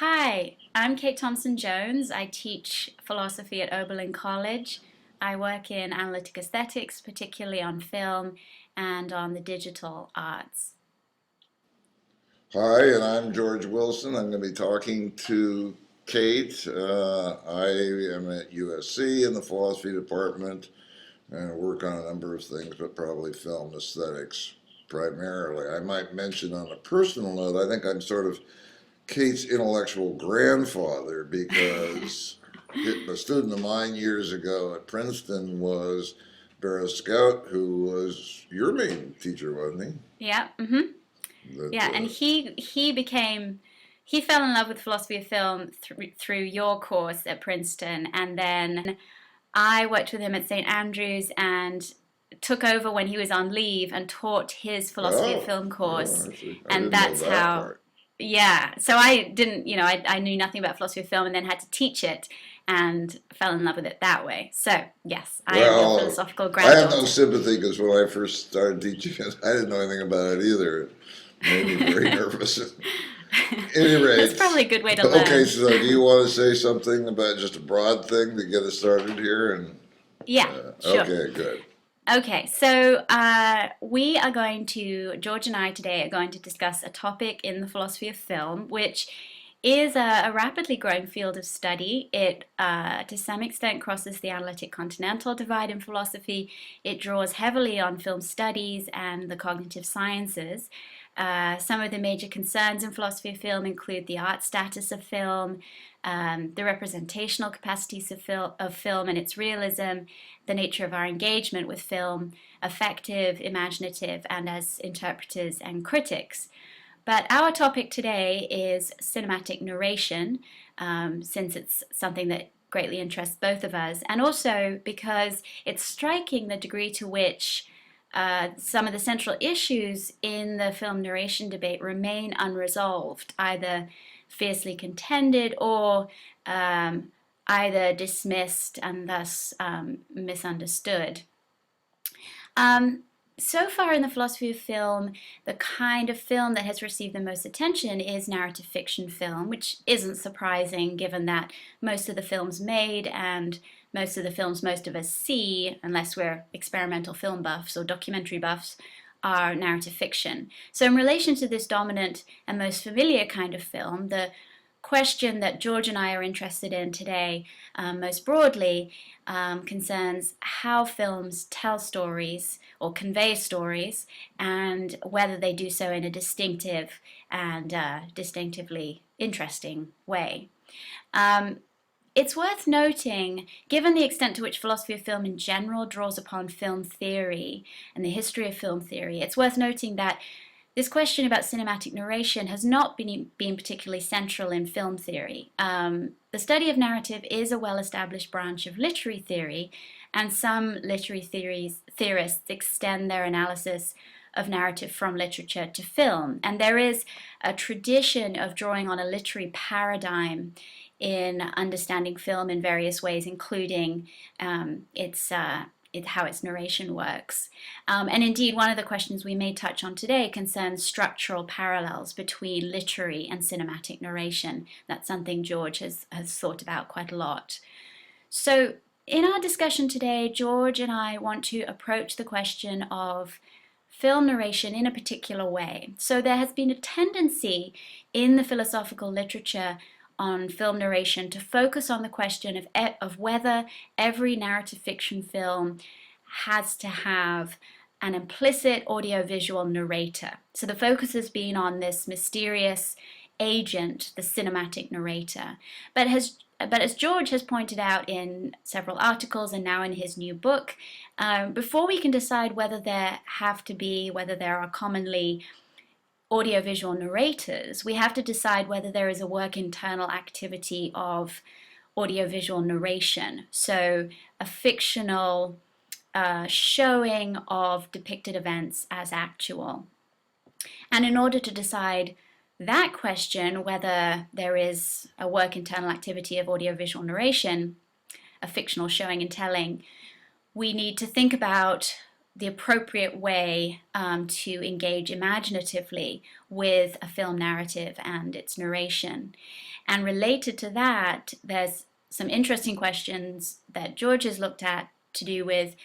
Hi, I'm Kate Thomson Jones. I teach philosophy at Oberlin College. I work in analytic aesthetics, particularly on film and on the digital arts. Hi, and I'm George Wilson. I'm going to be talking to Kate. I am at USC in the philosophy department and work on a number of things, but probably film aesthetics primarily. I might mention on a personal note, I think I'm sort of Kate's intellectual grandfather because a student of mine years ago at Princeton was Barrow Scout, who was your main teacher, wasn't Yeah, he? That yeah, and he fell in love with philosophy of film through your course at Princeton, and then I worked with him at St. Andrews and took over when he was on leave and taught his philosophy of Oh, film oh, course, I see. I and didn't know that's that how. part. Yeah, so I didn't, I knew nothing about philosophy of film and then had to teach it and fell in love with it that way. So, yes, I am your Well, philosophical I have no granddaughter. sympathy because when I first started teaching it, I didn't know anything about it either. It made me very nervous. At any That's rate, probably a good way to okay, learn. so do you want to say something about just a broad thing to get us started here? And Yeah, sure. okay, good. Okay, so George and I today are going to discuss a topic in the philosophy of film, which is a rapidly growing field of study. It, to some extent, crosses the analytic continental divide in philosophy. It draws heavily on film studies and the cognitive sciences. Some of the major concerns in philosophy of film include the art status of film, the representational capacities of film and its realism, the nature of our engagement with film, affective, imaginative, and as interpreters and critics. But our topic today is cinematic narration, since it's something that greatly interests both of us, and also because it's striking the degree to which some of the central issues in the film narration debate remain unresolved, either fiercely contended or either dismissed and thus misunderstood. Um, so far in the philosophy of film, the kind of film that has received the most attention is narrative fiction film, which isn't surprising given that most of the films made and most of the films most of us see, unless we're experimental film buffs or documentary buffs, are narrative fiction. So, in relation to this dominant and most familiar kind of film, the question that George and I are interested in today, most broadly, concerns how films tell stories or convey stories, and whether they do so in a distinctive and distinctively interesting way. Um, it's worth noting, given the extent to which philosophy of film in general draws upon film theory and the history of film theory, it's worth noting that this question about cinematic narration has not been particularly central in film theory. The study of narrative is a well-established branch of literary theory, and some theorists extend their analysis of narrative from literature to film. And there is a tradition of drawing on a literary paradigm in understanding film in various ways, including how its narration works. And indeed, one of the questions we may touch on today concerns structural parallels between literary and cinematic narration. That's something George has thought about quite a lot. So, in our discussion today, George and I want to approach the question of film narration in a particular way. So, there has been a tendency in the philosophical literature on film narration to focus on the question of whether every narrative fiction film has to have an implicit audiovisual narrator. So the focus has been on this mysterious agent, the cinematic narrator. But as George has pointed out in several articles and now in his new book, before we can decide whether there are commonly audiovisual narrators, we have to decide whether there is a work internal activity of audiovisual narration. So a fictional showing of depicted events as actual. And in order to decide that question, whether there is a work internal activity of audiovisual narration, a fictional showing and telling, we need to think about the appropriate way to engage imaginatively with a film narrative and its narration. And related to that, there's some interesting questions that George has looked at to do with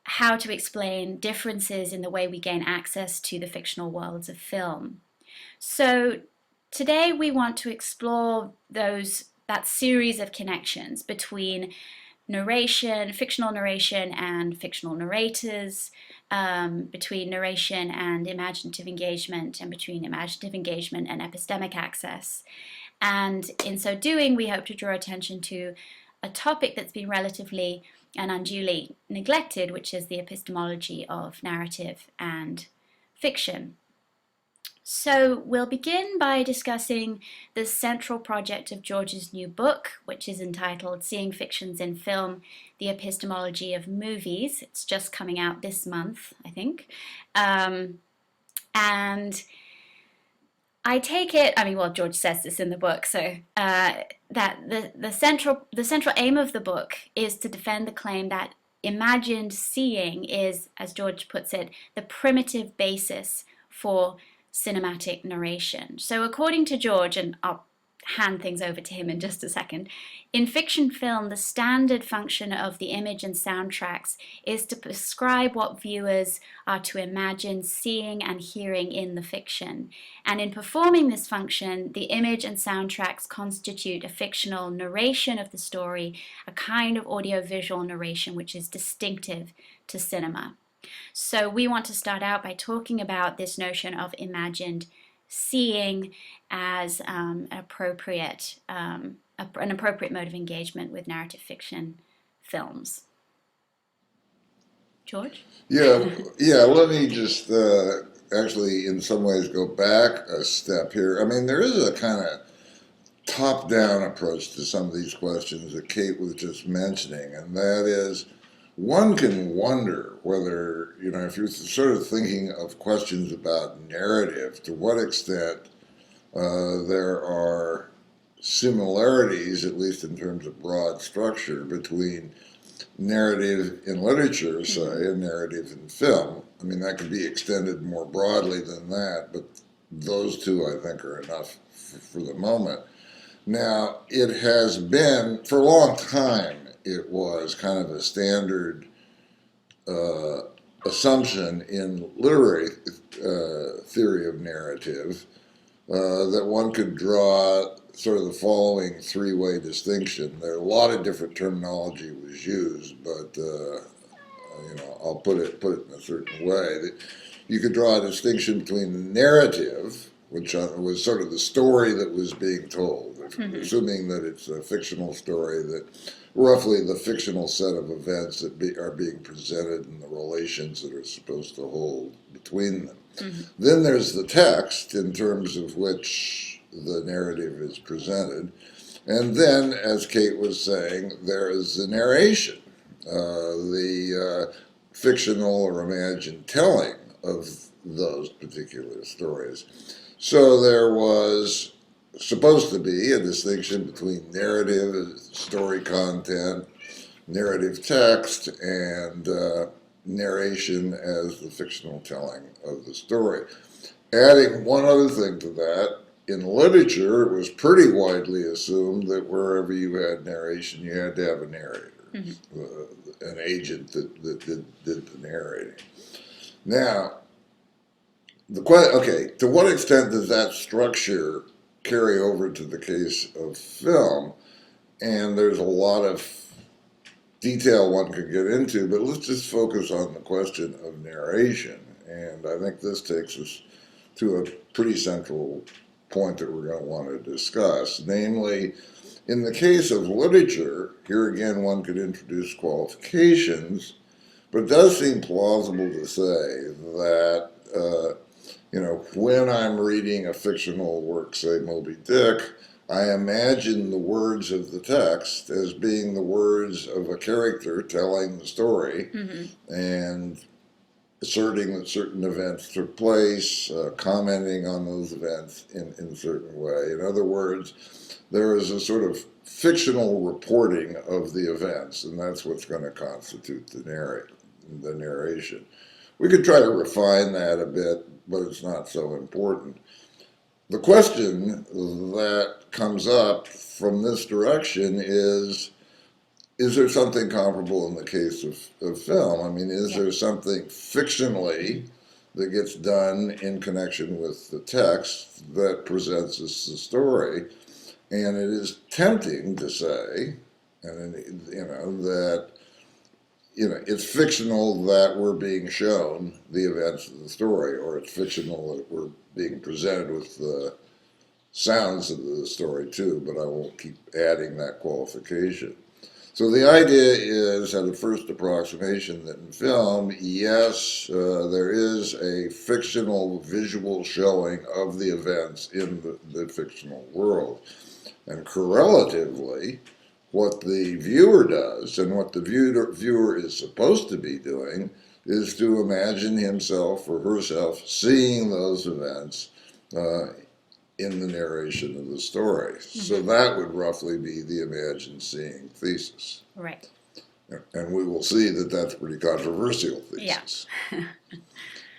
how to explain differences in the way we gain access to the fictional worlds of film. So today we want to explore that series of connections between narration, fictional narration and fictional narrators, between narration and imaginative engagement, and between imaginative engagement and epistemic access. And in so doing, we hope to draw attention to a topic that's been relatively and unduly neglected, which is the epistemology of narrative and fiction. So we'll begin by discussing the central project of George's new book, which is entitled Seeing Fictions in Film, The Epistemology of Movies. It's just coming out this month, I think. And I take it, well, George says this in the book, so that the central aim of the book is to defend the claim that imagined seeing is, as George puts it, the primitive basis for cinematic narration. So according to George, and I'll hand things over to him in just a second, in fiction film, the standard function of the image and soundtracks is to prescribe what viewers are to imagine seeing and hearing in the fiction. And in performing this function, the image and soundtracks constitute a fictional narration of the story, a kind of audiovisual narration which is distinctive to cinema. So we want to start out by talking about this notion of imagined seeing as an appropriate mode of engagement with narrative fiction films. George? Yeah. Let me just actually, in some ways, go back a step here. I mean, there is a kind of top-down approach to some of these questions that Kate was just mentioning, and that is, one can wonder whether, if you're sort of thinking of questions about narrative, to what extent there are similarities, at least in terms of broad structure, between narrative in literature, say, and narrative in film. I mean, that could be extended more broadly than that, but those two, I think, are enough for the moment. Now, it has been, for a long time, it was kind of a standard assumption in literary theory of narrative that one could draw sort of the following three-way distinction. There are a lot of different terminology was used, but I'll put it in a certain way. That you could draw a distinction between the narrative, which was sort of the story that was being told, assuming that it's a fictional story, that roughly the fictional set of events that are being presented and the relations that are supposed to hold between them. Then there's the text, in terms of which the narrative is presented. And then, as Kate was saying, there is the narration, the fictional or imagined telling of those particular stories. So there was supposed to be a distinction between narrative, story content, narrative text, and narration as the fictional telling of the story. Adding one other thing to that, in literature, it was pretty widely assumed that wherever you had narration, you had to have a narrator, an agent that did the narrating. Now, to what extent does that structure carry over to the case of film? And there's a lot of detail one could get into, but let's just focus on the question of narration. And I think this takes us to a pretty central point that we're going to want to discuss. Namely, in the case of literature, here again one could introduce qualifications, but it does seem plausible to say that when I'm reading a fictional work, say Moby Dick, I imagine the words of the text as being the words of a character telling the story and asserting that certain events took place, commenting on those events in a certain way. In other words, there is a sort of fictional reporting of the events, and that's what's going to constitute the the narration. We could try to refine that a bit, but it's not so important. The question that comes up from this direction is there something comparable in the case of film? I mean, is Yeah. there something fictionally that gets done in connection with the text that presents us the story? And it is tempting to say, and you know, that it's fictional that we're being shown the events of the story, or it's fictional that we're being presented with the sounds of the story too, but I won't keep adding that qualification. So the idea is, at a first approximation, that in film, yes, there is a fictional visual showing of the events in the fictional world. And correlatively, what the viewer does and what the viewer is supposed to be doing is to imagine himself or herself seeing those events in the narration of the story. So Mm-hmm. that would roughly be the imagined seeing thesis. Right. And we will see that that's a pretty controversial Yeah. thesis.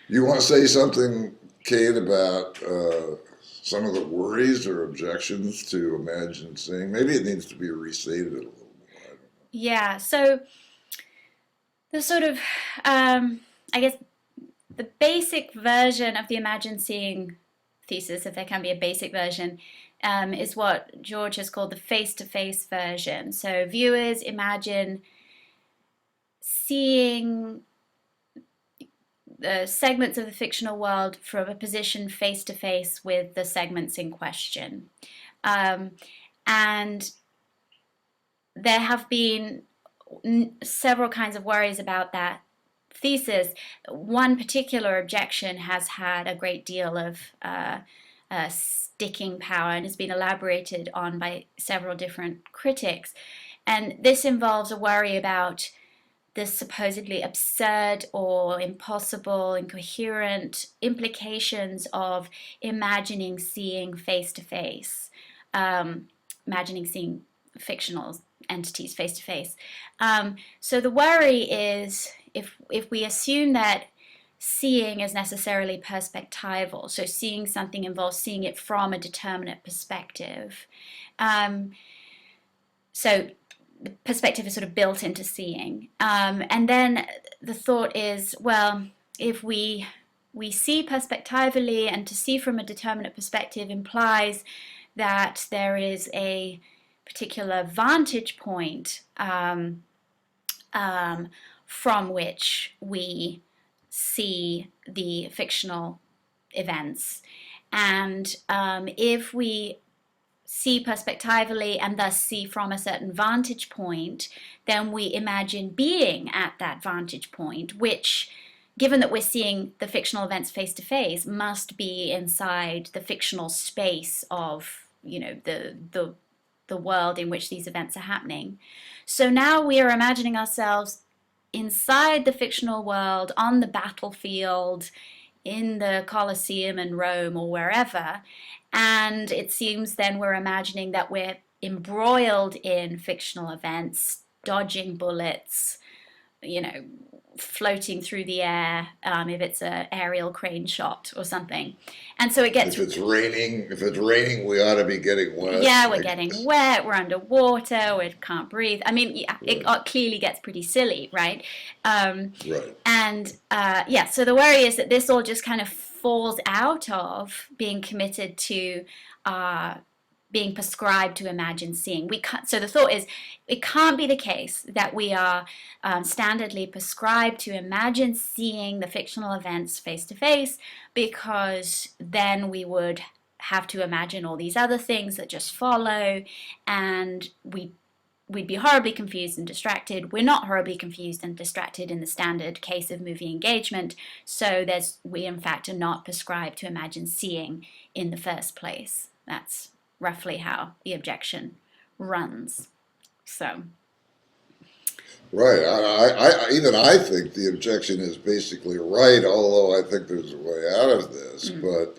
You want to say something, Kate, about some of the worries or objections to imagined seeing? Maybe it needs to be restated a little more. Yeah. So the sort of, I guess, the basic version of the imagined seeing thesis, if there can be a basic version, is what George has called the face-to-face version. So viewers imagine seeing the segments of the fictional world from a position face-to-face with the segments in question. Um, and there have been several kinds of worries about that thesis. One particular objection has had a great deal of sticking power and has been elaborated on by several different critics. And this involves a worry about the supposedly absurd or impossible, incoherent implications of imagining seeing face to face, imagining seeing fictional entities face to face. So the worry is if we assume that seeing is necessarily perspectival, so seeing something involves seeing it from a determinate perspective. So the perspective is sort of built into seeing. And then the thought is, well, if we see perspectively, and to see from a determinate perspective implies that there is a particular vantage point from which we see the fictional events. And if we see perspectively and thus see from a certain vantage point, then we imagine being at that vantage point, which, given that we're seeing the fictional events face to face, must be inside the fictional space of, the world in which these events are happening. So now we are imagining ourselves inside the fictional world, on the battlefield, in the Colosseum in Rome or wherever, and it seems then we're imagining that we're embroiled in fictional events, dodging bullets, you know, floating through the air, if it's an aerial crane shot or something. And so it gets, If it's raining, we ought to be getting wet. yeah, we're I getting guess. wet, we're underwater, we can't breathe. I mean, yeah, it Right. clearly gets pretty silly, right? Um, Right. yeah, so the worry is that this all just kind of falls out of being committed to uh, being prescribed to imagine seeing. We can't, so the thought is, it can't be the case that we are standardly prescribed to imagine seeing the fictional events face to face, because then we would have to imagine all these other things that just follow, and we'd be horribly confused and distracted. We're not horribly confused and distracted in the standard case of movie engagement, so we in fact are not prescribed to imagine seeing in the first place. That's roughly how the objection runs. So, Right. Even I think the objection is basically right, although I think there's a way out of this. mm, But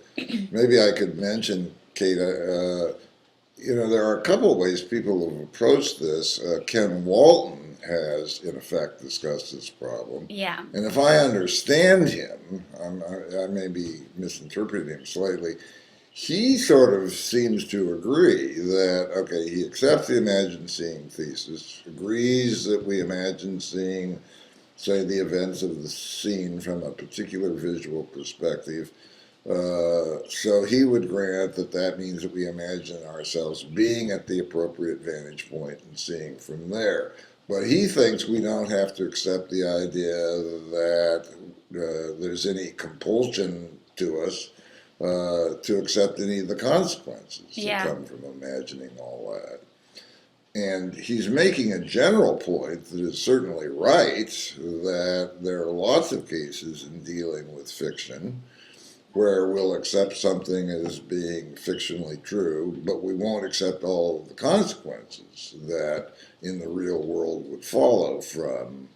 maybe I could mention, Kate, there are a couple of ways people have approached this. Ken Walton has, in effect, discussed this problem. Yeah. And if I understand him, I may be misinterpreting him slightly, he sort of seems to agree that, okay, he accepts the imagined seeing thesis, agrees that we imagine seeing, say, the events of the scene from a particular visual perspective. So he would grant that that means that we imagine ourselves being at the appropriate vantage point and seeing from there. But he thinks we don't have to accept the idea that there's any compulsion to us to accept any of the consequences that Yeah. come from imagining all that. And he's making a general point that is certainly right, that there are lots of cases in dealing with fiction where we'll accept something as being fictionally true, but we won't accept all of the consequences that in the real world would follow from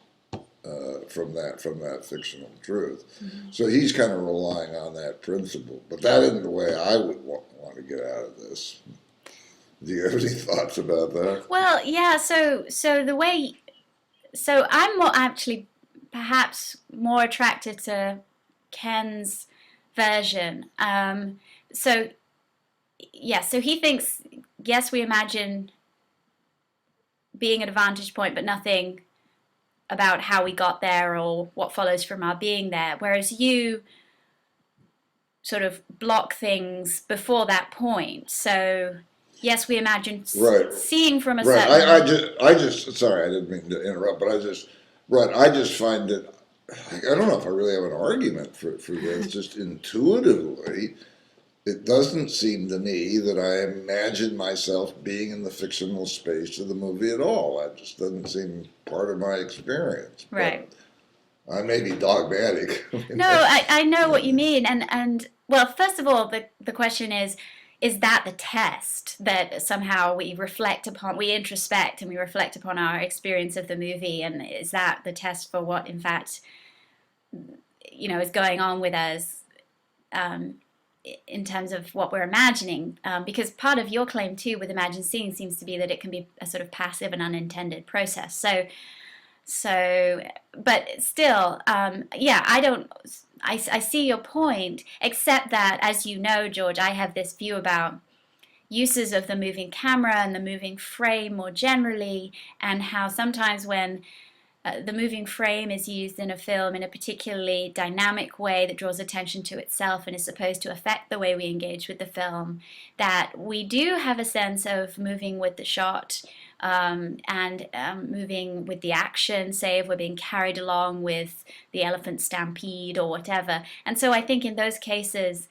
that fictional truth. Mm-hmm. So he's kind of relying on that principle, but that isn't the way I would want to get out of this. Do you have any thoughts about that? Well, yeah. So I'm more actually perhaps more attracted to Ken's version. So yeah, so he thinks, yes, we imagine being at a vantage point, but nothing about how we got there or what follows from our being there. Whereas you sort of block things before that point. So yes, we imagine Right. seeing from a Right. certain. I just, sorry, I didn't mean to interrupt, but I just find it, I don't know if I really have an argument for this, just intuitively, it doesn't seem to me that I imagine myself being in the fictional space of the movie at all. That just doesn't seem part of my experience. Right. But I may be dogmatic. No, I know what you mean. And well, first of all, the question is that the test that somehow we reflect upon, we introspect and we reflect upon our experience of the movie, and is that the test for what, in fact, is going on with us in terms of what we're imagining? Because part of your claim, too, with imagined seeing seems to be that it can be a sort of passive and unintended process. So, but still, yeah, I see your point, except that, as you know, George, I have this view about uses of the moving camera and the moving frame more generally, and how sometimes when the moving frame is used in a film in a particularly dynamic way that draws attention to itself and is supposed to affect the way we engage with the film, that we do have a sense of moving with the shot and moving with the action, say if we're being carried along with the elephant stampede or whatever. And so I think in those cases,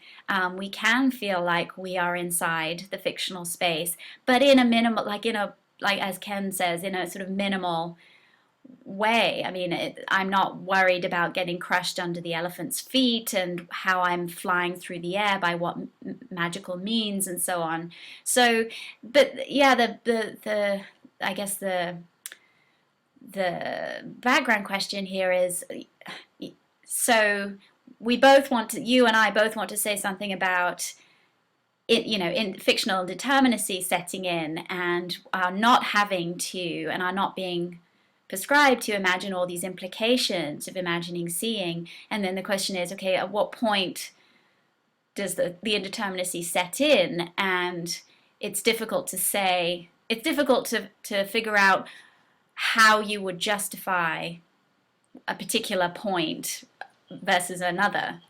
we can feel like we are inside the fictional space, but in a minimal, like as Ken says, in a sort of minimal way. I mean, I'm not worried about getting crushed under the elephant's feet and how I'm flying through the air by what magical means and so on. So, but yeah, the I guess the background question here is, so you and I both want to say something about it, in fictional determinacy setting in, and are not having to, and are not being prescribed to imagine all these implications of imagining seeing. And then the question is, okay, at what point does the indeterminacy set in? And it's difficult to say, it's difficult to figure out how you would justify a particular point versus another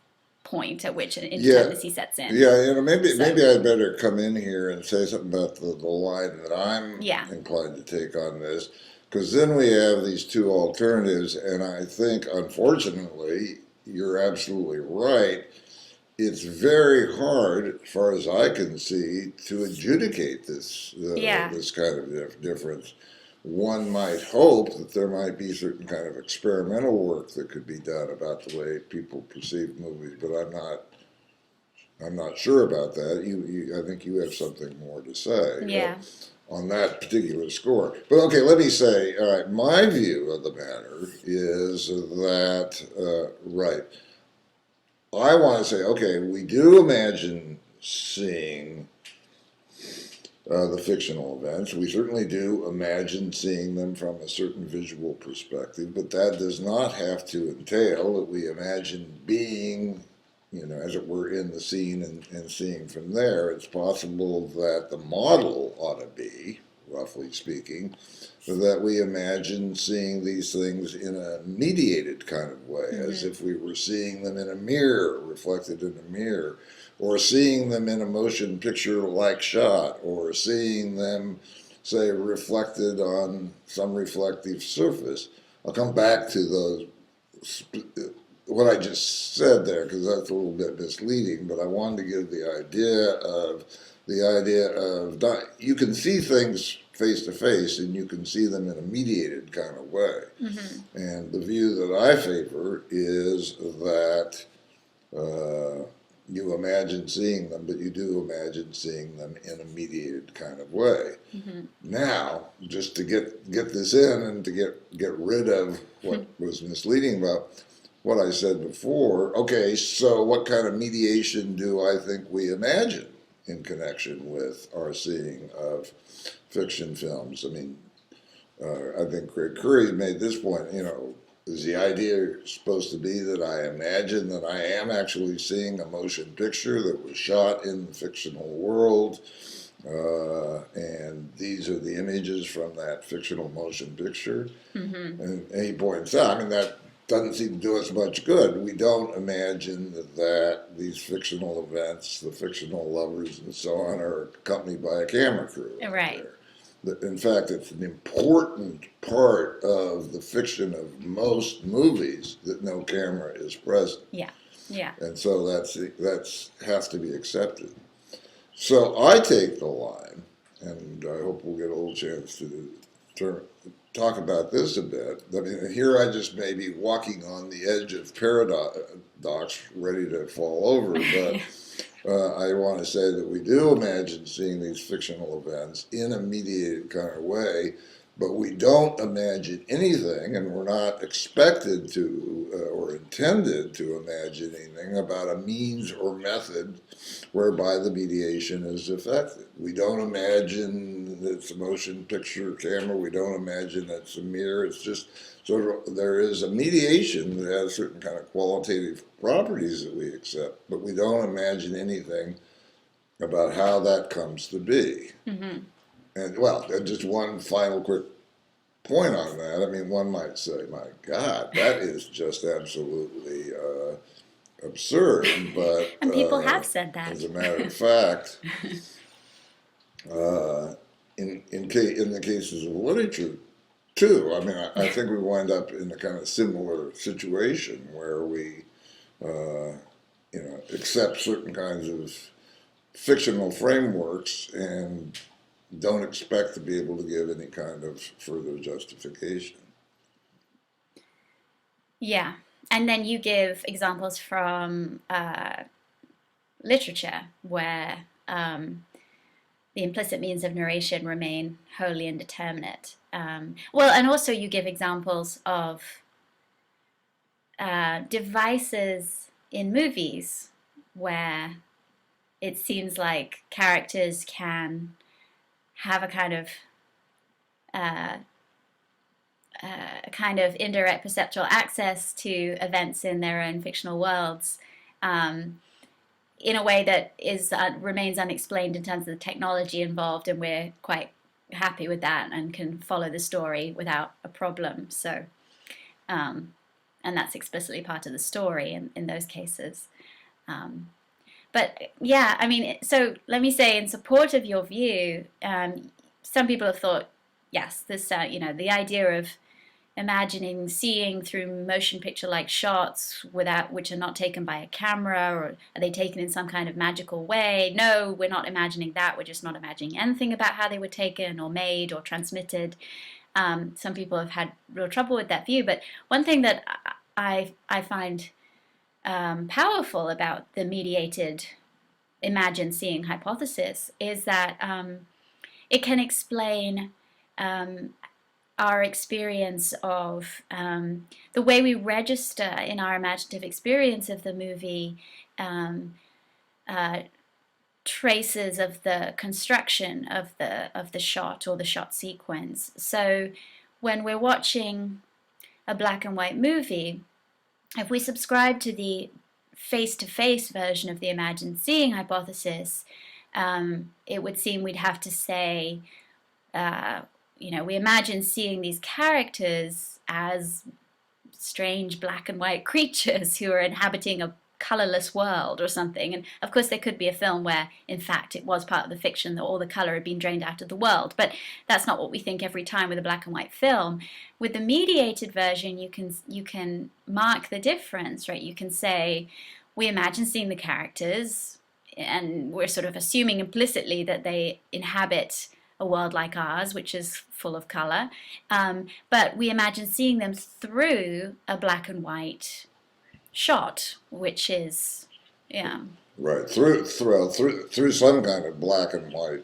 point at which an indeterminacy sets in. Yeah, maybe I'd better come in here and say something about the line that I'm inclined to take on this. Because then we have these two alternatives, and I think, unfortunately, you're absolutely right. It's very hard, as far as I can see, to adjudicate this kind of difference. One might hope that there might be certain kind of experimental work that could be done about the way people perceive movies, but I'm not sure about that. I think you have something more to say. Yeah. On that particular score. But okay, let me say, all right, my view of the matter is that, right, I want to say, okay, we do imagine seeing the fictional events. We certainly do imagine seeing them from a certain visual perspective, but that does not have to entail that we imagine being, as it were, in the scene and seeing from there. It's possible that the model ought to be, roughly speaking, that we imagine seeing these things in a mediated kind of way, as if we were seeing them in a mirror, reflected in a mirror, or seeing them in a motion picture like shot, or seeing them, say, reflected on some reflective surface. I'll come back to those, what I just said there, because that's a little bit misleading, but I wanted to give the idea of you can see things face to face and you can see them in a mediated kind of way. And the view that I favor is that you imagine seeing them, but you do imagine seeing them in a mediated kind of way. Now, just to get this in and to get rid of what was misleading about what I said before, okay, so what kind of mediation do I think we imagine in connection with our seeing of fiction films? I mean, I think Craig Curry made this point, is the idea supposed to be that I imagine that I am actually seeing a motion picture that was shot in the fictional world, and these are the images from that fictional motion picture? And he points out, I mean, that doesn't seem to do us much good. We don't imagine that these fictional events, the fictional lovers and so on, are accompanied by a camera crew out Right. there. In fact, it's an important part of the fiction of most movies that no camera is present. Yeah. Yeah. And so that's has to be accepted. So I take the line, and I hope we'll get a little chance to talk about this a bit. I mean, here I just may be walking on the edge of paradox, ready to fall over, but I want to say that we do imagine seeing these fictional events in a mediated kind of way, but we don't imagine anything, and we're not expected to or intended to imagine anything about a means or method whereby the mediation is effected. We don't imagine that it's a motion picture camera. We don't imagine that it's a mirror. It's just sort of, there is a mediation that has certain kind of qualitative properties that we accept, but we don't imagine anything about how that comes to be. And well, just one final quick point on that. I mean, one might say, my God, that is just absolutely absurd. But And people have said that. as a matter of fact, in the cases of literature, too, I mean, I think we wind up in a kind of similar situation where we, accept certain kinds of fictional frameworks and don't expect to be able to give any kind of further justification. Yeah. And then you give examples from literature where the implicit means of narration remain wholly indeterminate. Well, and also you give examples of devices in movies where it seems like characters can have uh, a kind of indirect perceptual access to events in their own fictional worlds, in a way that remains unexplained in terms of the technology involved, and we're quite happy with that and can follow the story without a problem. So, and that's explicitly part of the story in those cases. But yeah, I mean, so let me say, in support of your view, some people have thought, yes, this, the idea of imagining seeing through motion picture like shots which are not taken by a camera, or are they taken in some kind of magical way? No, we're not imagining that. We're just not imagining anything about how they were taken or made or transmitted. Some people have had real trouble with that view, but one thing that I find powerful about the mediated imagined seeing hypothesis is that it can explain our experience of the way we register in our imaginative experience of the movie, traces of the construction of the shot or the shot sequence. So when we're watching a black and white movie, if we subscribe to the face-to-face version of the imagined seeing hypothesis, it would seem we'd have to say, we imagine seeing these characters as strange black and white creatures who are inhabiting a colorless world or something. And of course, there could be a film where, in fact, it was part of the fiction that all the color had been drained out of the world. But that's not what we think every time with a black and white film. With the mediated version, you can mark the difference, right? You can say, we imagine seeing the characters, and we're sort of assuming implicitly that they inhabit a world like ours, which is full of color. But we imagine seeing them through a black and white shot, which is, yeah. Right, through some kind of black and white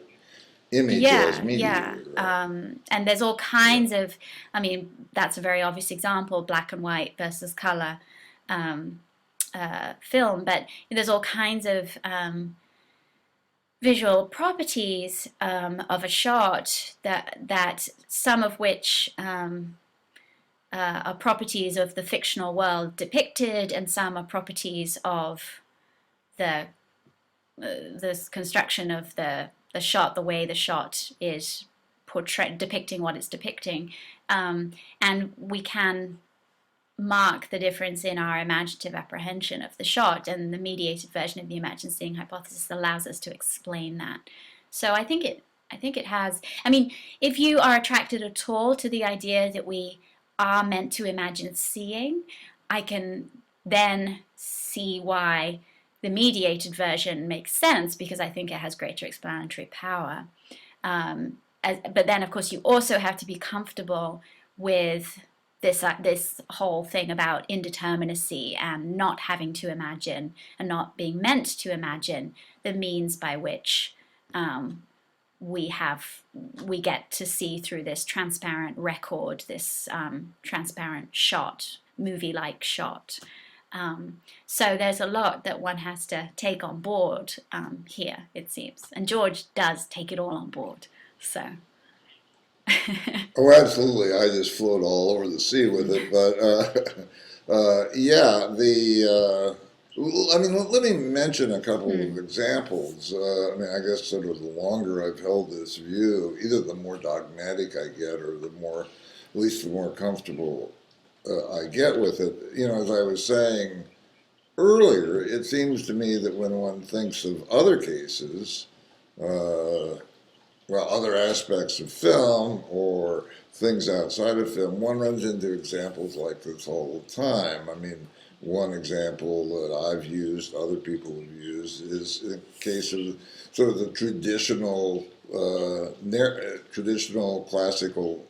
image as Yeah, yeah. mediator, right? And there's all Yeah. kinds of, I mean, that's a very obvious example, black and white versus color um, film, but there's all kinds of visual properties of a shot that some of which are properties of the fictional world depicted, and some are properties of the this construction of the shot, the way the shot is portrayed, depicting what it's depicting, and we can mark the difference in our imaginative apprehension of the shot, and the mediated version of the imagined seeing hypothesis allows us to explain that. So I think it has. I mean, if you are attracted at all to the idea that we are meant to imagine seeing, I can then see why the mediated version makes sense, because I think it has greater explanatory power. But then, of course, you also have to be comfortable with this whole thing about indeterminacy and not having to imagine and not being meant to imagine the means by which we get to see through this transparent record, this transparent shot, movie-like shot. So there's a lot that one has to take on board here, it seems, and George does take it all on board. So. Oh, absolutely. I just float all over the sea with it. But yeah, I mean, let me mention a couple of Hmm. examples. I mean, I guess sort of the longer I've held this view, either the more dogmatic I get, or at least the more comfortable I get with it. As I was saying earlier, it seems to me that when one thinks of other cases, uh, other aspects of film or things outside of film, one runs into examples like this all the time. I mean, one example that I've used, other people have used, is in case of sort of the traditional classical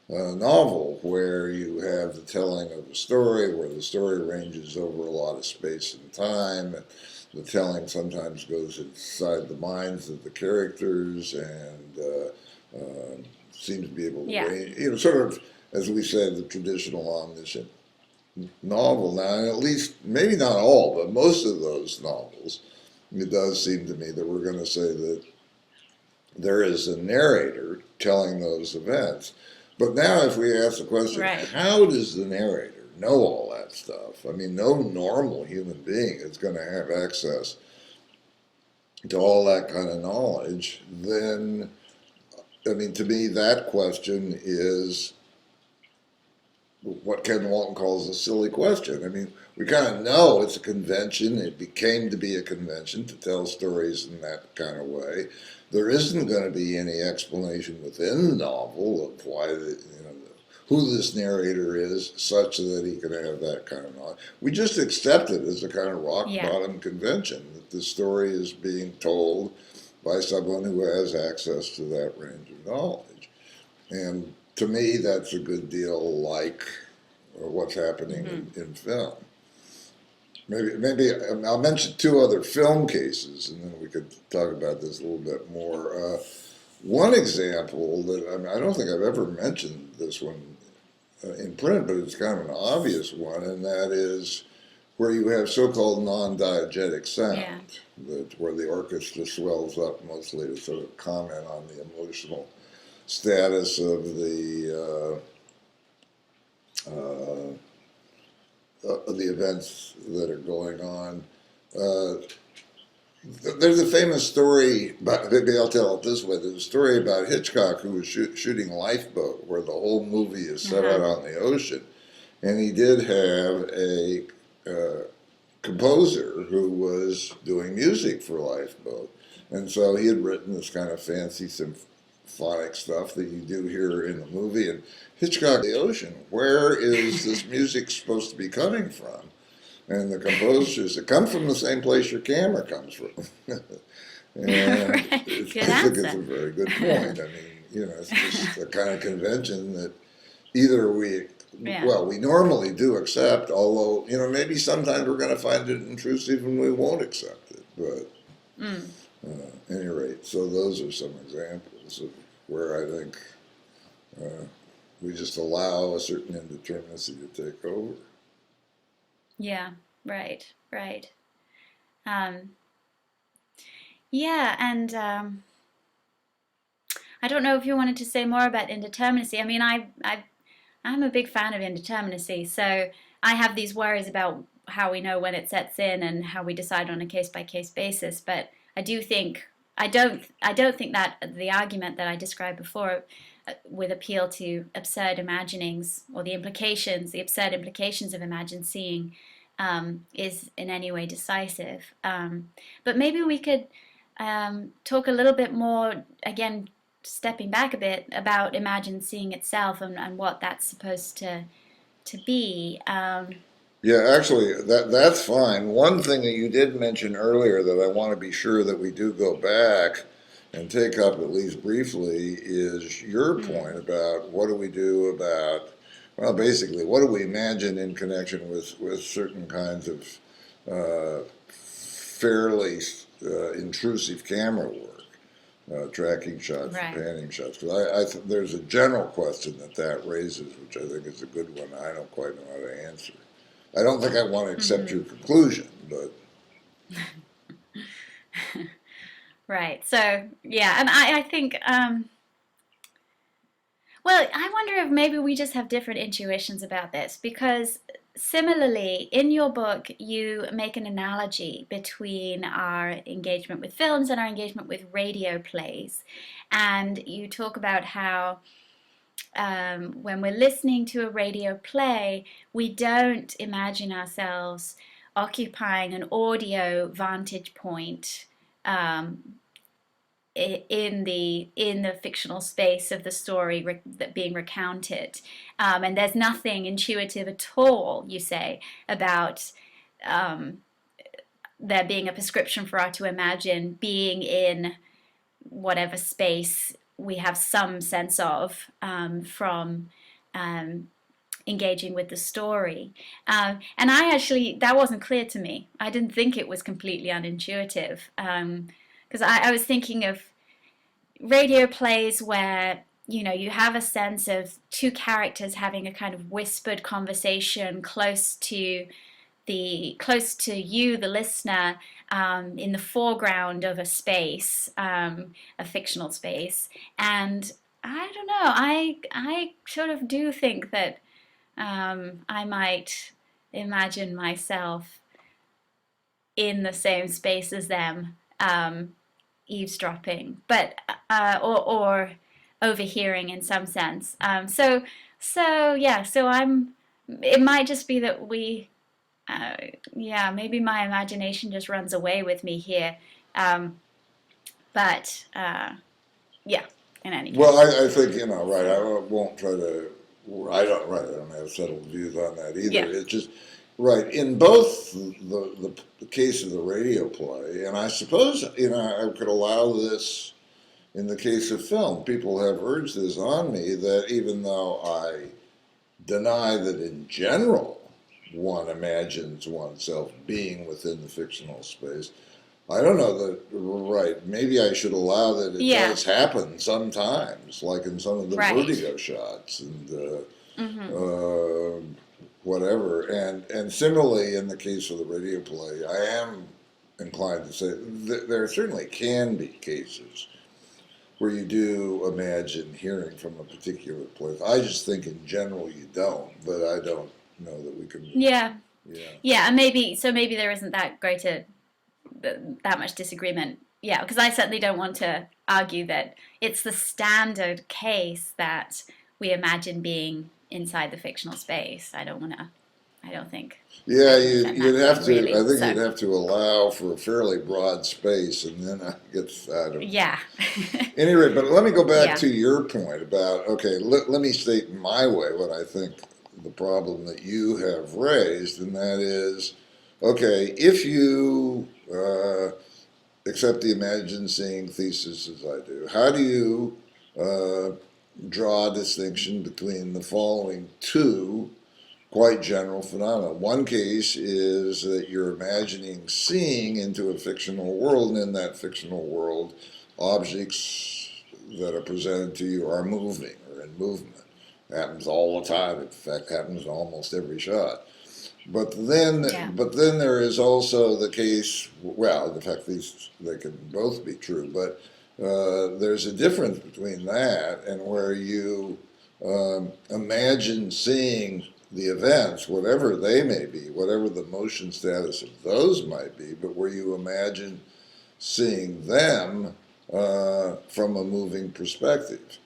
novel, where you have the telling of a story, where the story ranges over a lot of space and time. The telling sometimes goes inside the minds of the characters, and seems to be able to Yeah. range, sort of, as we say, the traditional omniscient novel. Now, at least, maybe not all, but most of those novels, it does seem to me that we're going to say that there is a narrator telling those events. But now, if we ask the question, Right. how does the narrator know all that stuff? I mean, no normal human being is going to have access to all that kind of knowledge. Then, I mean, to me, that question is what Ken Walton calls a silly question. I mean, we kind of know it's a convention. It became to be a convention to tell stories in that kind of way. There isn't going to be any explanation within the novel of why who this narrator is, such that he can have that kind of knowledge. We just accept it as a kind of rock Yeah. bottom convention that the story is being told by someone who has access to that range of knowledge. And to me, that's a good deal like what's happening Hmm. in film. Maybe I'll mention two other film cases, and then we could talk about this a little bit more. One example that I don't think I've ever mentioned this one in print, but it's kind of an obvious one, and that is where you have so-called non-diegetic Yeah. sound, that where the orchestra swells up mostly to sort of comment on the emotional status of the events that are going on. Uh, there's a famous story, maybe I'll tell it this way. There's a story about Hitchcock who was shooting Lifeboat, where the whole movie is set Uh-huh. out on the ocean. And he did have a composer who was doing music for Lifeboat. And so he had written this kind of fancy symphonic stuff that you do here in the movie. And Hitchcock, the ocean, where is this music supposed to be coming from? And the composer said, come from the same place your camera comes from. And Right. Good I think it's answer. a very good point. I mean, it's just a kind of convention that either Yeah. well, we normally do accept, although, maybe sometimes we're going to find it intrusive and we won't accept it. But Mm. at any rate, so those are some examples of where I think we just allow a certain indeterminacy to take over. Yeah. Right. Right. Um, yeah, and I don't know if you wanted to say more about indeterminacy. I mean, I'm a big fan of indeterminacy, so I have these worries about how we know when it sets in and how we decide on a case by case basis. But I do think I don't think that the argument that I described before with appeal to absurd imaginings or the absurd implications of imagined seeing is in any way decisive. But maybe we could talk a little bit more, again, stepping back a bit, about imagined seeing itself and what that's supposed to be. Yeah, actually, that's fine. One thing that you did mention earlier that I want to be sure that we do go back and take up at least briefly is your Hmm, point about what do we do about, well, basically, what do we imagine in connection with certain kinds of fairly intrusive camera work, tracking shots and right. panning shots. Because there's a general question that raises, which I think is a good one. I don't quite know how to answer. I don't think I want to accept Hmm. your conclusion, but Right. So yeah, and I think well, I wonder if maybe we just have different intuitions about this because similarly, in your book, you make an analogy between our engagement with films and our engagement with radio plays. And you talk about how when we're listening to a radio play, we don't imagine ourselves occupying an audio vantage point um, in the fictional space of the story that being recounted, and there's nothing intuitive at all, you say, about um, there being a prescription for us to imagine being in whatever space we have some sense of from um, engaging with the story. And I actually, that wasn't clear to me. I didn't think it was completely unintuitive. Because I was thinking of radio plays where you have a sense of two characters having a kind of whispered conversation close to you, the listener, in the foreground of a space, a fictional space. And I don't know, I sort of do think that I might imagine myself in the same space as them, eavesdropping, but or overhearing in some sense. So yeah, so I'm. It might just be that yeah, maybe my imagination just runs away with me here. Um, but yeah, in any well, case, I think right. I so won't try to. I don't have settled views on that either. yeah, It's just right in both the case of the radio play, and I suppose I could allow this in the case of film. People have urged this on me that even though I deny that in general one imagines oneself being within the fictional space. I don't know that, right. Maybe I should allow that it yeah, does happen sometimes, like in some of the right, vertigo shots and hmm uh, whatever. And similarly, in the case of the radio play, I am inclined to say there certainly can be cases where you do imagine hearing from a particular place. I just think in general you don't, but I don't know that we can. Yeah, Yeah. yeah, and maybe there isn't that that much disagreement. Yeah, because I certainly don't want to argue that it's the standard case that we imagine being inside the fictional space. I don't want to. I don't think I Yeah, can defend you'd that have claim to. I really. think you'd So have to allow for a fairly broad space, and then I guess I don't know. yeah, Anyway, but let me go back yeah. to your point about, okay, let me state in my way what I think the problem that you have raised, and that is, okay, if you accept the imagine seeing thesis as I do, how do you uh, draw a distinction between the following two quite general phenomena? One case is that you're imagining seeing into a fictional world, and in that fictional world, objects that are presented to you are moving or in movement. Happens all the time. In fact, happens in almost every shot. Yeah. But then there is also the case. Well, in fact, these they can both be true. But there's a difference between that and where you imagine seeing the events, whatever they may be, whatever the motion status of those might be, but where you imagine seeing them from a moving perspective.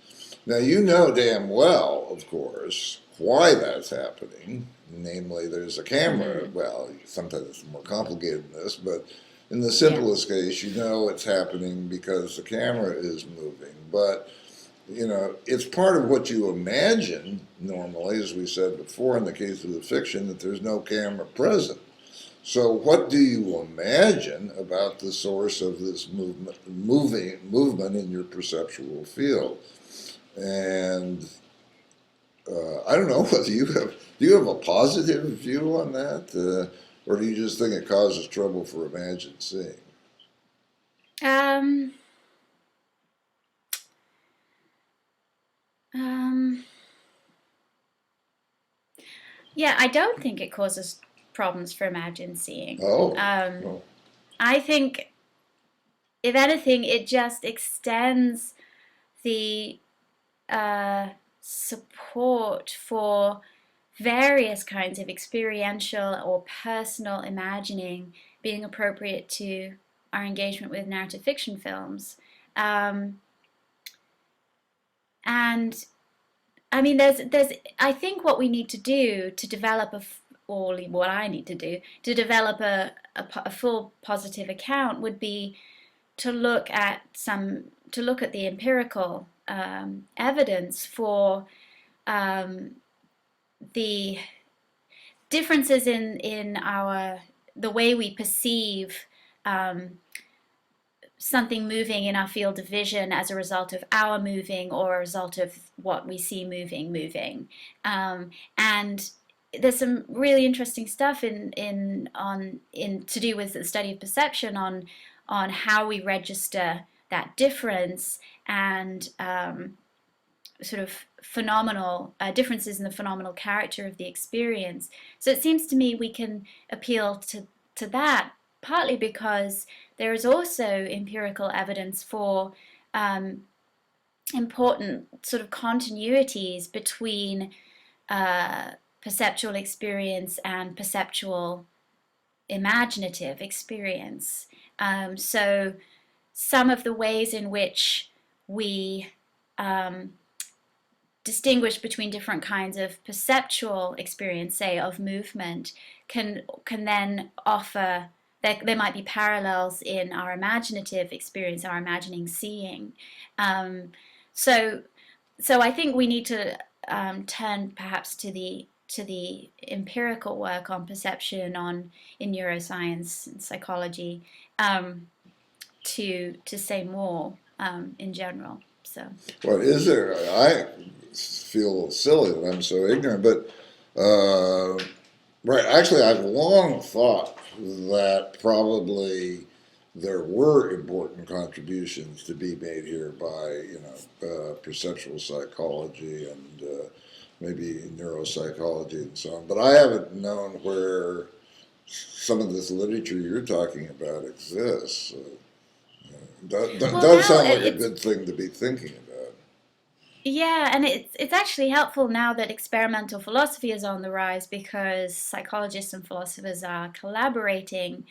Now, you know damn well, of course, why that's happening. Namely, there's a camera. Hmm. Well, sometimes it's more complicated than this, but in the Yeah. simplest case, you know it's happening because the camera is moving. But it's part of what you imagine normally, as we said before in the case of the fiction, that there's no camera present. So, what do you imagine about the source of this movement in your perceptual field? And I don't know whether you have a positive view on that, or do you just think it causes trouble for imagined seeing? Um. Um. Yeah, I don't think it causes problems for imagined seeing. Oh, Um, well, I think, if anything, it just extends the uh, support for various kinds of experiential or personal imagining being appropriate to our engagement with narrative fiction films. Um, and I mean, I think what we need to do to develop or what I need to do to develop a full positive account would be to to look at the empirical evidence for um, the differences in our the way we perceive um, something moving in our field of vision as a result of our moving or a result of what we see moving. And there's some really interesting stuff in to do with the study of perception on how we register that difference and sort of phenomenal differences in the phenomenal character of the experience. So it seems to me we can appeal to that partly because there is also empirical evidence for um, important sort of continuities between uh, perceptual experience and perceptual imaginative experience. So some of the ways in which we distinguish between different kinds of perceptual experience, say of movement, can then offer there might be parallels in our imaginative experience, our imagining seeing. Um, so so I think we need to turn perhaps to the empirical work on perception on in neuroscience and psychology to say more in general. So what is there? I feel silly that I'm so ignorant, but right. Actually, I've long thought that probably there were important contributions to be made here by perceptual psychology and maybe neuropsychology and so on. But I haven't known where some of this literature you're talking about exists. Well, Does now sound like a it's good thing to be thinking about. yeah, and it's actually helpful now that experimental philosophy is on the rise because psychologists and philosophers are collaborating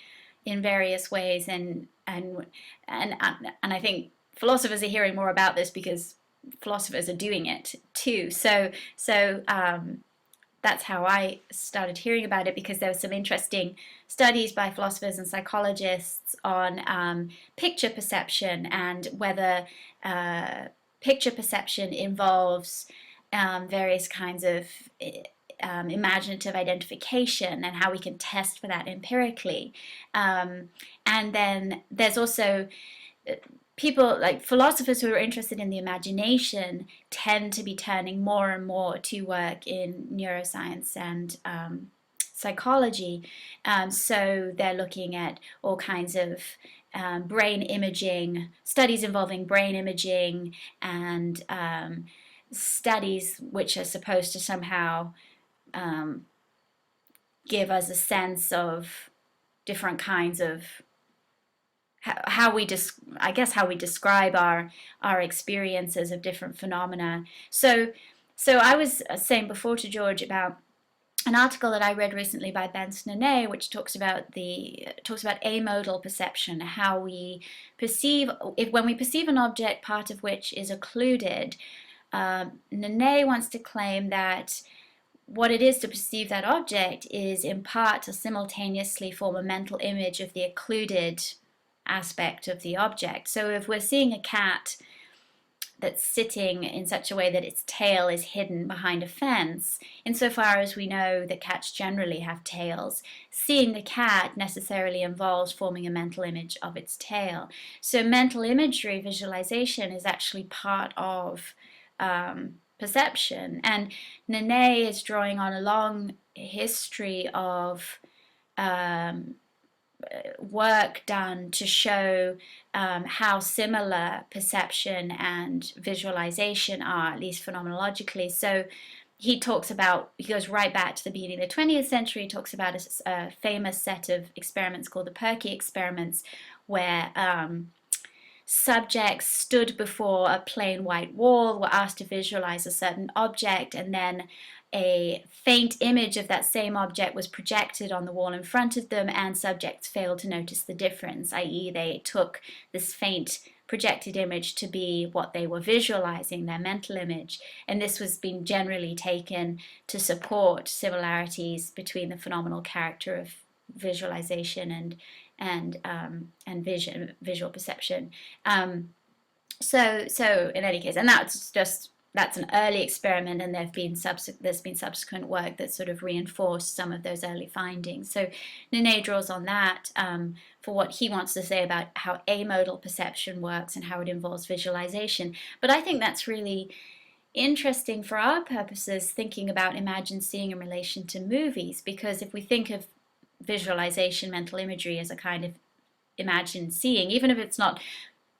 in various ways, and and I think philosophers are hearing more about this because philosophers are doing it too. So that's how I started hearing about it because there were some interesting studies by philosophers and psychologists on picture perception and whether uh, picture perception involves various kinds of imaginative identification and how we can test for that empirically. Um, and then there's also people like philosophers who are interested in the imagination tend to be turning more and more to work in neuroscience and psychology. So they're looking at all kinds of brain imaging, studies involving brain imaging, and studies which are supposed to somehow um, give us a sense of different kinds of how we I guess how we describe our experiences of different phenomena. So I was saying before to George about an article that I read recently by Ben Snene, which talks about amodal perception, how we perceive if when we perceive an object, part of which is occluded. Nene wants to claim that what it is to perceive that object is in part to simultaneously form a mental image of the occluded aspect of the object. So if we're seeing a cat that's sitting in such a way that its tail is hidden behind a fence, insofar as we know that cats generally have tails, seeing the cat necessarily involves forming a mental image of its tail. So mental imagery visualization is actually part of perception. And Nene is drawing on a long history of um, work done to show how similar perception and visualization are, at least phenomenologically. So he goes right back to the beginning of the 20th century. He talks about a famous set of experiments called the Perky experiments, where subjects stood before a plain white wall, were asked to visualize a certain object, and then a faint image of that same object was projected on the wall in front of them, and subjects failed to notice the difference, i.e., they took this faint projected image to be what they were visualizing, their mental image. And this was being generally taken to support similarities between the phenomenal character of visualization and visual perception. So in any case, and that's an early experiment, and there's been subsequent work that sort of reinforced some of those early findings. So Nene draws on that for what he wants to say about how amodal perception works and how it involves visualization. But I think that's really interesting for our purposes, thinking about imagined seeing in relation to movies, because if we think of visualization, mental imagery as a kind of imagined seeing, even if it's not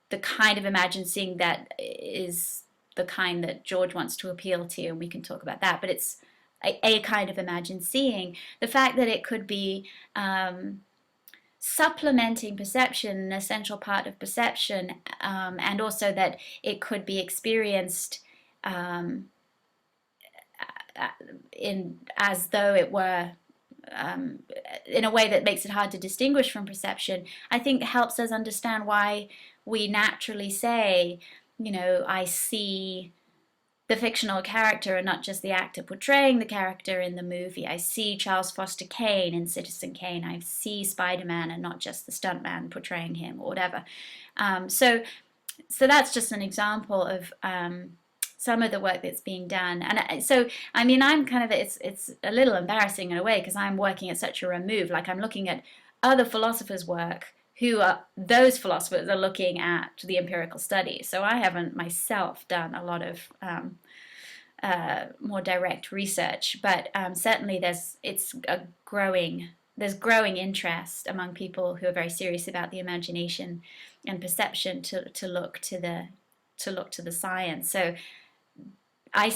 the kind of imagined seeing that is the kind that George wants to appeal to, and we can talk about that, but it's a kind of imagined seeing. The fact that it could be supplementing perception, an essential part of perception, and also that it could be experienced um, as though it were in a way that makes it hard to distinguish from perception, I think helps us understand why we naturally say, I see the fictional character and not just the actor portraying the character in the movie. I see Charles Foster Kane in Citizen Kane. I see Spider-Man and not just the stuntman portraying him or whatever. So that's just an example of some of the work that's being done. And so, I mean, I'm kind of, it's a little embarrassing in a way because I'm working at such a remove. Like I'm looking at other philosophers' work those philosophers are looking at the empirical study. So I haven't myself done a lot of more direct research, but certainly there's growing interest among people who are very serious about the imagination and perception to look to the science. So I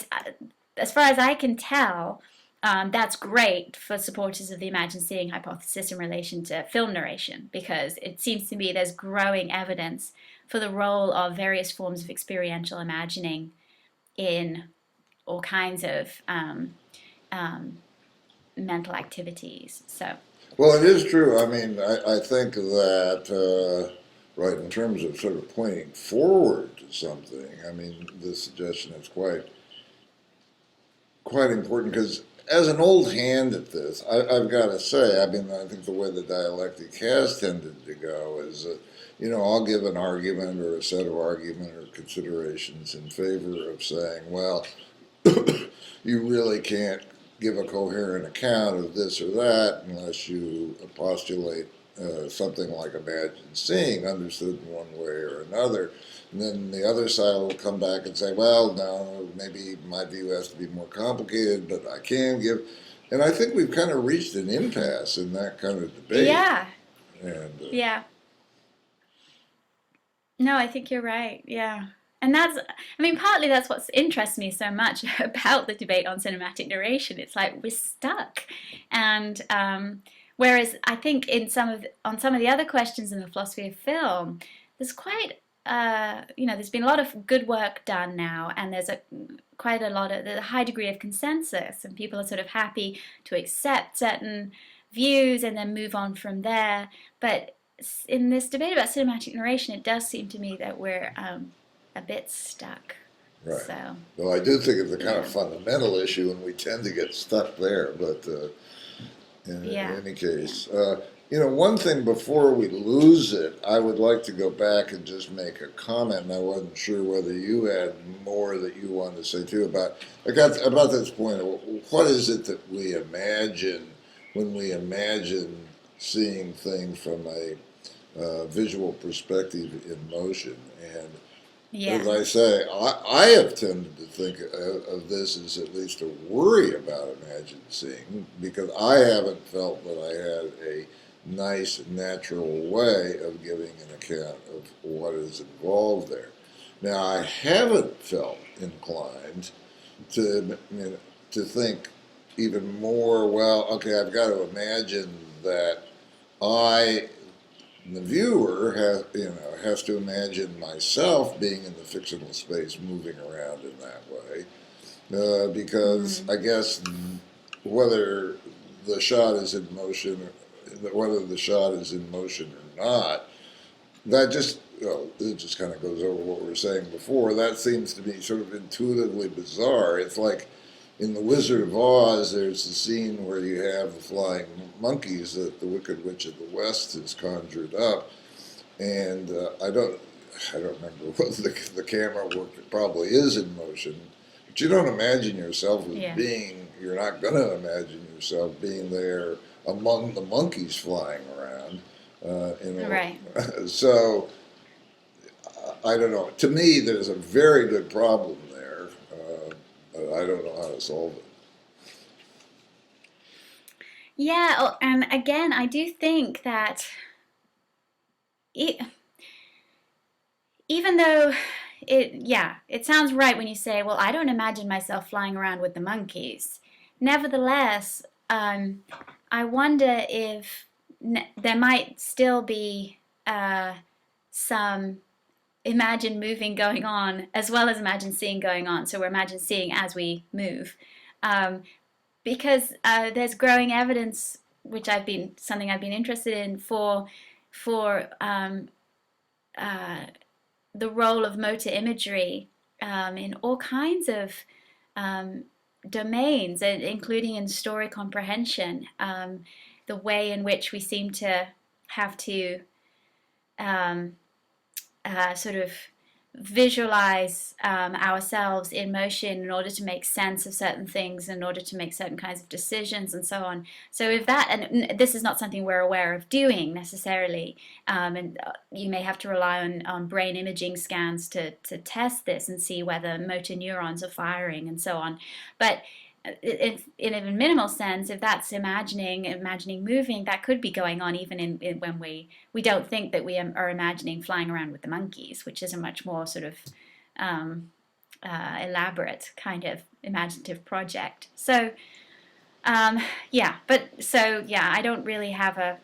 as far as I can tell, that's great for supporters of the imagined seeing hypothesis in relation to film narration, because it seems to me there's growing evidence for the role of various forms of experiential imagining in all kinds of um, mental activities. So, Well, it is true. I mean, I think that, right, in terms of sort of pointing forward to something, I mean, this suggestion is quite important because as an old hand at this, I've got to say, I mean, I think the way the dialectic has tended to go is that, I'll give an argument or a set of argument or considerations in favor of saying, well, you really can't give a coherent account of this or that unless you postulate something like imagined seeing, understood in one way or another. And then the other side will come back and say, well, no, maybe my view has to be more complicated, but I can give. And I think we've kind of reached an impasse in that kind of debate. yeah, And yeah. No, I think you're right. Yeah. And I mean, partly that's what interests me so much about the debate on cinematic narration. It's like we're stuck. And whereas I think on some of the other questions in the philosophy of film, there's there's been a lot of good work done now, and there's a high degree of consensus, and people are sort of happy to accept certain views and then move on from there. But in this debate about cinematic narration, it does seem to me that we're a bit stuck. right. So, Well, I do think it's a kind of yeah, fundamental issue, and we tend to get stuck there. But in yeah, any case, one thing before we lose it, I would like to go back and just make a comment. And I wasn't sure whether you had more that you wanted to say too about this point. What is it that we imagine when we imagine seeing things from a visual perspective in motion? And as yeah, I say, I have tended to think of this as at least a worry about imagined seeing because I haven't felt that I had a nice, natural way of giving an account of what is involved there. Now, I haven't felt inclined to think even more, well, okay, I've got to imagine that I the viewer has to imagine myself being in the fictional space moving around in that way because mm, I guess whether the shot is in motion whether the shot is in motion or not that just it just kind of goes over what we were saying before. That seems to be sort of intuitively bizarre. It's like in The Wizard of Oz, there's the scene where you have the flying monkeys that the Wicked Witch of the West has conjured up, and I don't remember whether the camera work probably is in motion, but you don't imagine yourself as yeah, being. You're not going to imagine yourself being there among the monkeys flying around. right. So I don't know. To me, there's a very good problem there, but I don't know how to solve it. Yeah, and again, I do think that e even though it sounds right when you say, well, I don't imagine myself flying around with the monkeys. Nevertheless, I wonder if there might still be some imagine moving going on as well as imagine seeing going on. So we're imagine seeing as we move. Um, because there's growing evidence, which I've been interested in for uh, the role of motor imagery in all kinds of um, domains, including in story comprehension. The way in which we seem to have to um, sort of visualize ourselves in motion in order to make sense of certain things, in order to make certain kinds of decisions, and so on. So if that, and this is not something we're aware of doing necessarily, and you may have to rely on brain imaging scans to test this and see whether motor neurons are firing and so on. But if, in a minimal sense, if that's imagining moving, that could be going on even when we don't think that we are imagining flying around with the monkeys, which is a much more sort of um, elaborate kind of imaginative project. So yeah, I don't really have a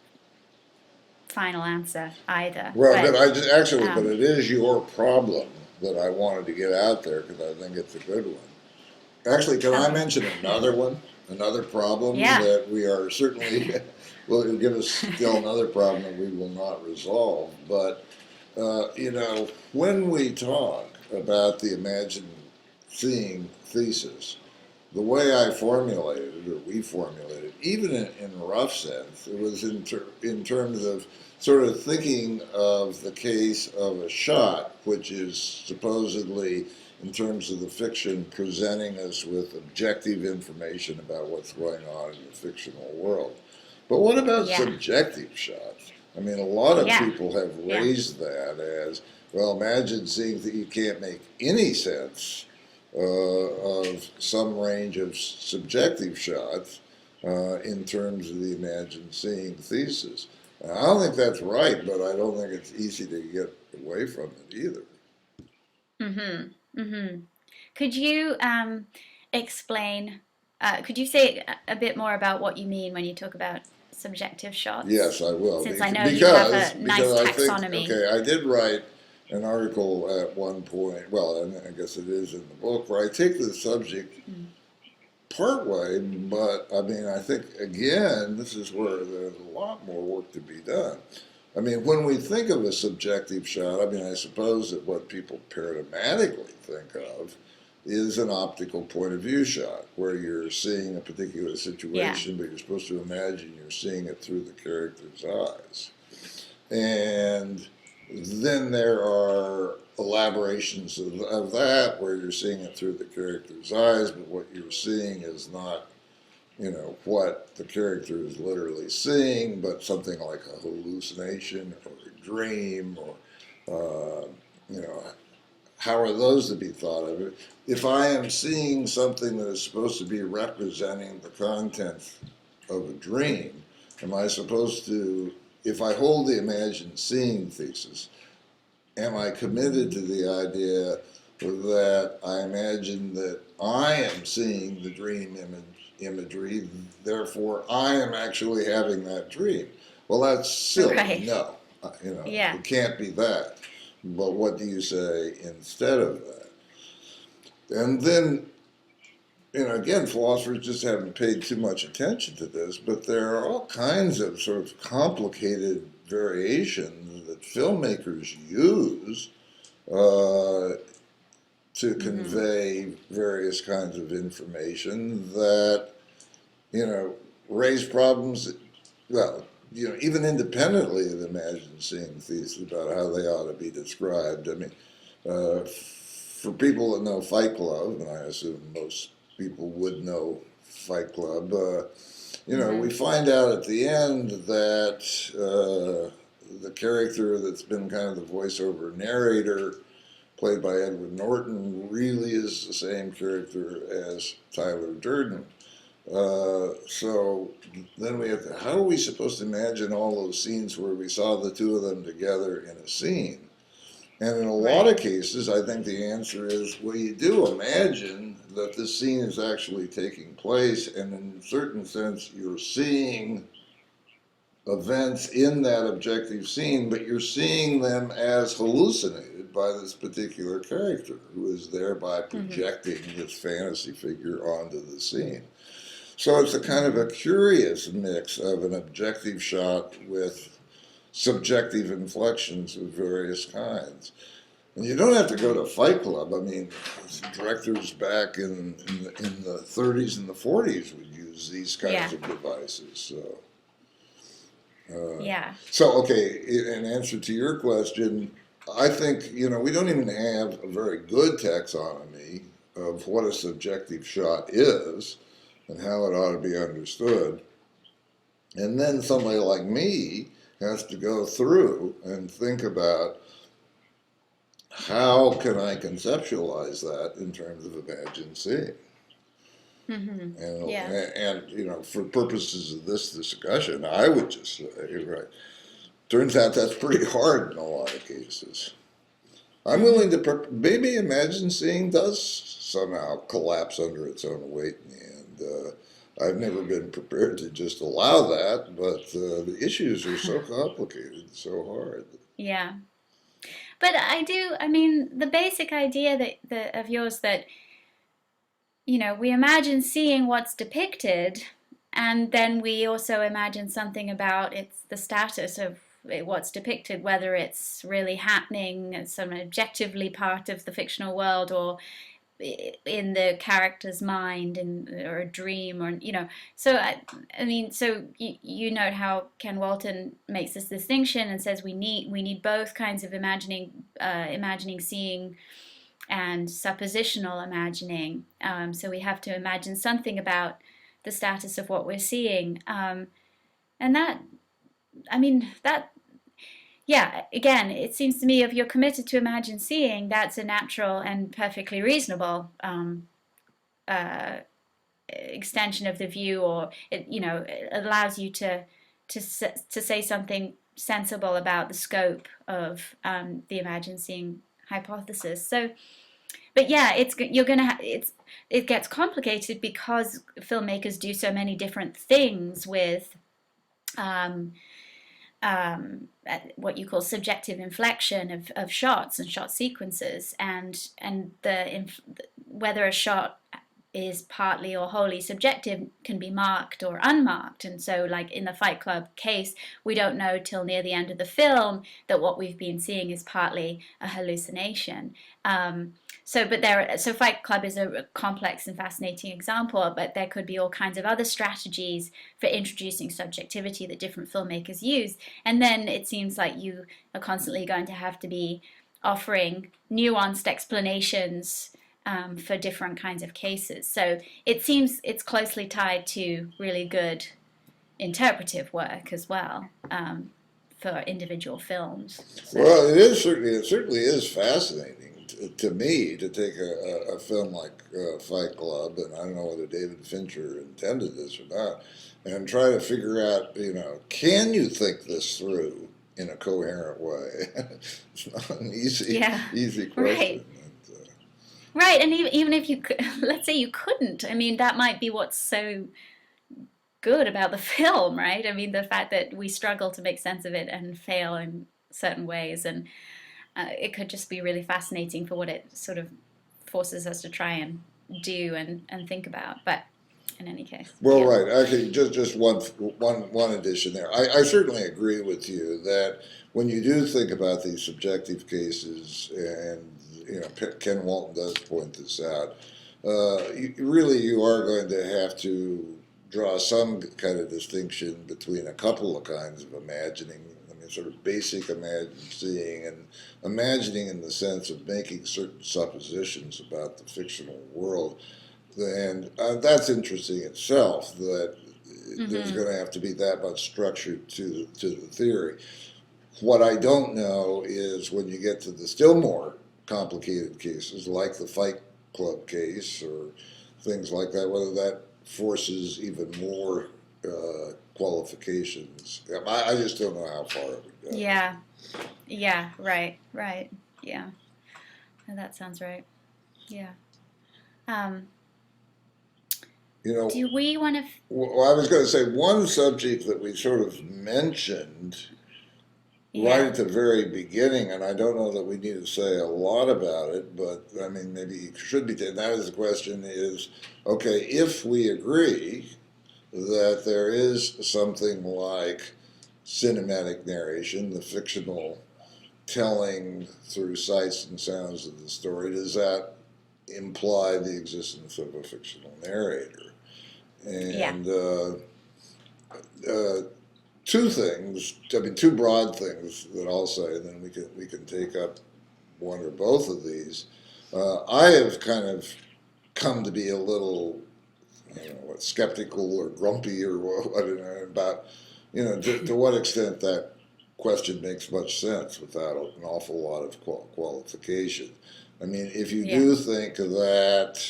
final answer either. Well, good. But I just actually, but um, it is your problem that I wanted to get out there because I think it's a good one. Actually, can I okay, mention another one? Another problem yeah, that we are certainly will give us still another problem that we will not resolve. But when we talk about the imagined seeing thesis, the way I formulated it, or we formulated, even in rough sense, it was in terms of sort of thinking of the case of a shot, which is supposedly, in terms of the fiction, presenting us with objective information about what's going on in the fictional world. But what about yeah, subjective shots? I mean, a lot of yeah, people have yeah, raised that as, well, imagine seeing that you can't make any sense of some range of subjective shots in terms of the imagined seeing thesis. And I don't think that's right, but I don't think it's easy to get away from it either. mm-hmm, mm-hmm. Could you explain? Could you say a bit more about what you mean when you talk about subjective shots? Yes, I will, Since I know you have because a nice I think, taxonomy. okay, I did write an article at one point. Well, and I guess it is in the book where I take the subject Mm. part way, but I mean, I think again, this is where there's a lot more work to be done. I mean, when we think of a subjective shot, I mean, I suppose that what people paradigmatically think of is an optical point of view shot, where you're seeing a particular Yeah, situation, but you're supposed to imagine you're seeing it through the character's eyes. And then there are elaborations of that where you're seeing it through the character's eyes, but what you're seeing is not, what the character is literally seeing, but something like a hallucination or a dream or, you know, how are those to be thought of? If I am seeing something that is supposed to be representing the contents of a dream, am I supposed to, if I hold the imagined seeing thesis, am I committed to the idea that I imagine that I am seeing the dream imagery, therefore I am actually having that dream? Well, that's silly. right. No, Yeah. it can't be that. But what do you say instead of that? And then, again, philosophers just haven't paid too much attention to this, but there are all kinds of sort of complicated variations that filmmakers use uh, to Mm-hmm. convey various kinds of information that, you know, raise problems, well, even independently of the imagined seeing thesis about how they ought to be described. I mean, for people that know Fight Club, and I assume most people would know Fight Club, we Mm-hmm. find out at the end that the character that's been kind of the voiceover narrator, played by Edward Norton, really is the same character as Tyler Durden. So then we have to, how are we supposed to imagine all those scenes where we saw the two of them together in a scene? And in a lot Right. of cases, I think the answer is, well, you do imagine that this scene is actually taking place, and in a certain sense, you're seeing events in that objective scene, but you're seeing them as hallucinated by this particular character who is thereby Mm-hmm. projecting this fantasy figure onto the scene. So it's a kind of Mm-hmm. a curious mix of an objective shot with subjective inflections of various kinds. And you don't have to go Right. to Fight Club. I mean, directors back in the 30s and the 40s would use these kinds Yeah. of devices. Uh, Yeah. okay, in answer to your question, I think, we don't even have a very good taxonomy of what a subjective shot is and how it ought to be understood. And then somebody like me has to go through and think about how can I conceptualize that in terms of imagined seeing. Mm-hmm. And, Yeah. for purposes of this discussion, I would just say, right, turns out that's pretty hard in a lot of cases. I'm willing to maybe imagine seeing does somehow collapse under its own weight in the end. I've never been prepared to just allow that, but the issues are so complicated, so hard. Yeah. But I mean, the basic idea of yours that, we imagine seeing what's depicted, and then we also imagine something about the status of what's depicted, whether it's really happening as some objectively part of the fictional world or in the character's mind or a dream or so I mean so you note how Ken Walton makes this distinction and says we need both kinds of imagining seeing and suppositional imagining, so we have to imagine something about the status of what we're seeing, and that I mean that yeah, again, it seems to me if you're committed to imagine seeing, that's a natural and perfectly reasonable uh, extension of the view, or it allows you to say something sensible about the scope of the imagine seeing hypothesis. So, but yeah, it gets complicated because filmmakers do so many different things with um, what you call subjective inflection of shots and shot sequences, and whether a shot is partly or wholly subjective can be marked or unmarked. And so, like in the Fight Club case, we don't know till near the end of the film that what we've been seeing is partly a hallucination. So Fight Club is a complex and fascinating example, but there could be all kinds of other strategies for introducing subjectivity that different filmmakers use. And then it seems like you are constantly going to have to be offering nuanced explanations for different kinds of cases. So it seems it's closely tied to really good interpretive work as well, for individual films. So Well, it certainly is fascinating to me to take a film like Fight Club, and I don't know whether David Fincher intended this or not, and try to figure out, can you think this through in a coherent way? It's not an yeah, easy right. question. Right, and even if you could, let's say you couldn't, I mean, that might be what's so good about the film, right? I mean, the fact that we struggle to make sense of it and fail in certain ways, and it could just be really fascinating for what it sort of forces us to try and do and think about. But in any case, Well, yeah, right. Actually, just one addition there. I certainly agree with you that when you do think about these subjective cases, and Ken Walton does point this out, you are going to have to draw some kind of distinction between a couple of kinds of imagining. I mean, sort of basic imagining and imagining in the sense of making certain suppositions about the fictional world, and that's interesting itself, that there's mm-hmm. going to have to be that much structure to the theory. What I don't know is when you get to the still more complicated cases, like the Fight Club case or things like that, whether that forces even more qualifications. I just don't know how far it would go. Yeah, yeah, right, yeah, that sounds right. Yeah. Um, You know, do we want to? well, I was going to say one subject that we sort of mentioned right Yeah, at the very beginning, and I don't know that we need to say a lot about it, but I mean, maybe it should be. And that is the question: is okay, if we agree that there is something like cinematic narration, the fictional telling through sights and sounds of the story, does that imply the existence of a fictional narrator? yeah, And uh, two things. I mean, two broad things that I'll say, and then we can take up one or both of these. I have kind of come to be a little, skeptical or grumpy or what about, to what extent that question makes much sense without an awful lot of qualification. I mean, if you yeah, do think that,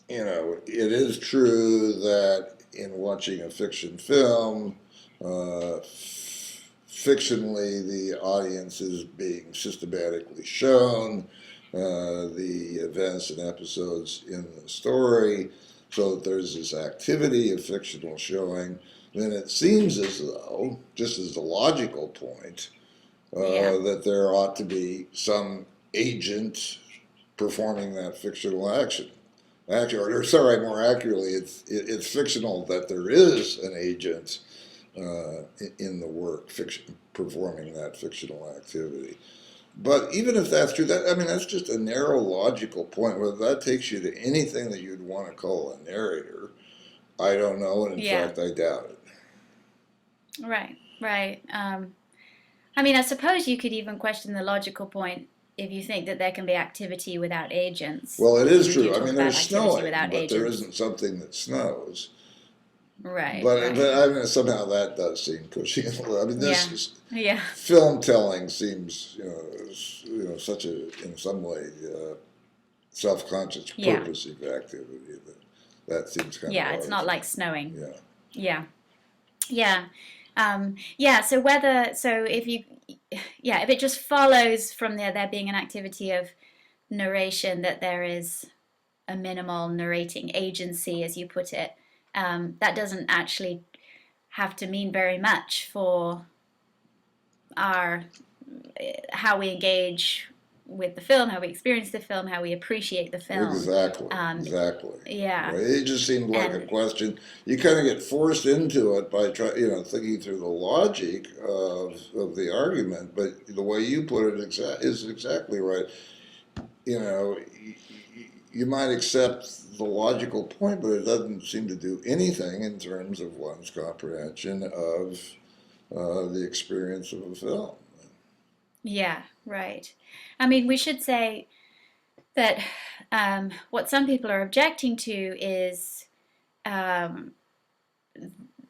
it is true that in watching a fiction film, fictionally the audience is being systematically shown the events and episodes in the story, so that there's this activity of fictional showing, then it seems as though, just as a logical point, Yeah. that there ought to be some agent performing that fictional action. Actually, or sorry, more accurately, it's fictional that there is an agent in the work, fiction, performing that fictional activity. But even if that's true, that I mean, that's just a narrow logical point. Whether that takes you to anything that you'd want to call a narrator, I don't know, and in Yeah. fact, I doubt it. Right. Right. I mean, I suppose you could even question the logical point if you think that there can be activity without agents. Well, it If is we do true. I talk mean, about there's activity snowing, without but there agents. isn't something that snows. Right. But Right. I mean, somehow that does seem pushing it a little. I mean, this Yeah. is, Yeah. film telling seems, such a, in some way, self-conscious, Yeah. purposive activity that seems kind of Yeah. It's not artificial. like snowing. Yeah. Yeah. Yeah. Yeah. So whether so if you yeah if it just follows from there being an activity of narration that there is a minimal narrating agency, as you put it, that doesn't actually have to mean very much for our how we engage with the film, how we experience the film, how we appreciate the film. Exactly, Um, exactly. yeah, Right. It just seemed like a and question. You kind of get forced into it by thinking through the logic of the argument. But the way you put it is exactly right. You know, you might accept the logical point, but it doesn't seem to do anything in terms of one's comprehension of the experience of a film. yeah, right. I mean, we should say that what some people are objecting to is um,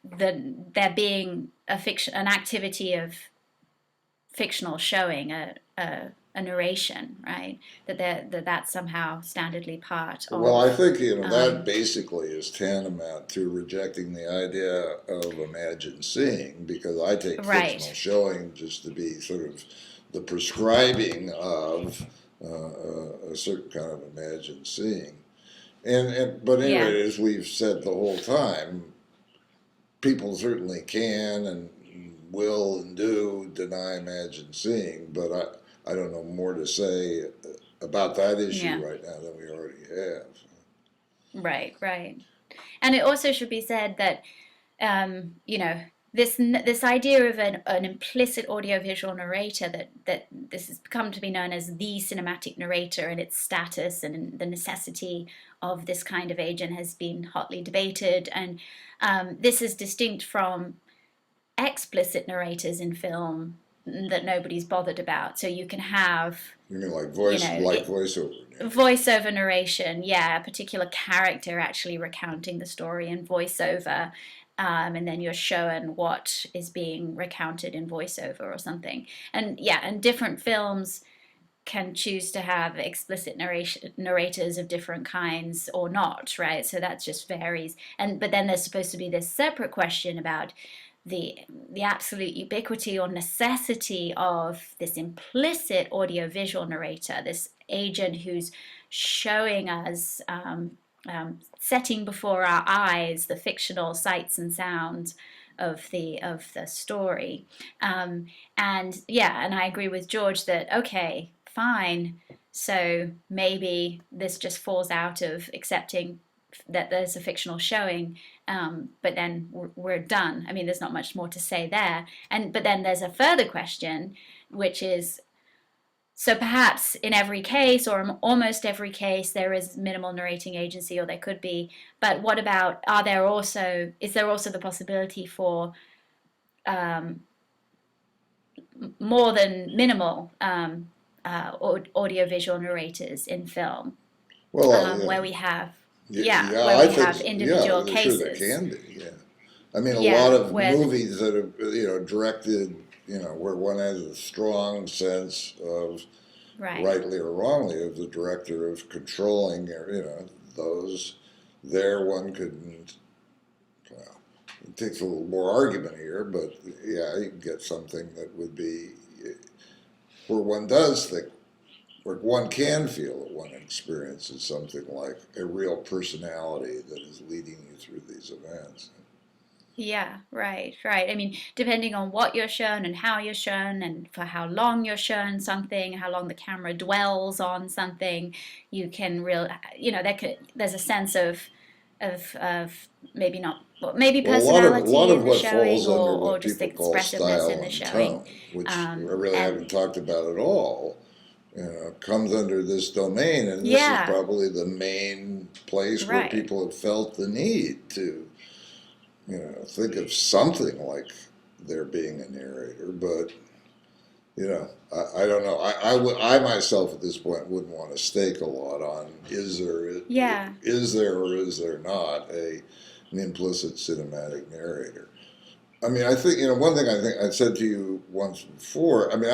there being an activity of fictional showing, a narration, right? That's somehow standardly part Well, I of. think that Um, basically is tantamount to rejecting the idea of imagined seeing, because I take fictional right. showing just to be sort of the prescribing of a certain kind of imagined seeing. But Yeah. anyway, as we've said the whole time, people certainly can and will and do deny imagined seeing, but I don't know more to say about that issue Yeah. right now than we already have. Right. Right. And it also should be said that you know this idea of an implicit audiovisual narrator that this has come to be known as the cinematic narrator, and its status and the necessity of this kind of agent has been hotly debated, and this is distinct from explicit narrators in film that nobody's bothered about. So you can have, You mean like you know, voiceover narration? voiceover narration, yeah, a particular character actually recounting the story in voiceover, and then you're shown what is being recounted in voiceover or something. And yeah, and different films can choose to have explicit narrators of different kinds or not, right? So that just varies. And but then there's supposed to be this separate question about the the absolute ubiquity or necessity of this implicit audiovisual narrator, this agent who's showing us, setting before our eyes the fictional sights and sounds of the story. And yeah, and I agree with George that okay, fine. So maybe this just falls out of accepting that there's a fictional showing, but then we're done. I mean, there's not much more to say there. And but then there's a further question, which is so perhaps in every case or almost every case there is minimal narrating agency, or there could be. But what about is there also the possibility for um, more than minimal audiovisual narrators in film, Well, where we have yeah, where I we think have yeah, individual sure there cases. can be. Yeah, I mean a lot Yeah, of where movies that are directed, where one has a strong sense of, right. rightly or wrongly, of the director of controlling, those. There one could, well, it takes a little more argument here, but yeah, you can get something that would be where one does think, where one can feel that one experiences something like a real personality that is leading you through these events. Yeah, right, right. I mean, depending on what you're shown and how you're shown and for how long you're shown something, how long the camera dwells on something, you can there's a sense of maybe not, well, maybe Well, a lot personality of in the what showing falls under or what just people call expressiveness in style the and showing. tone, which I really haven't And talked about at all, comes under this domain, and this is yeah, probably the main place where right. people have felt the need to, think of something like there being a narrator, but I don't know. I myself at this point wouldn't want to stake a lot on Yeah, is there or is there not an implicit cinematic narrator. I mean, I think one thing I think I said to you once before. I mean,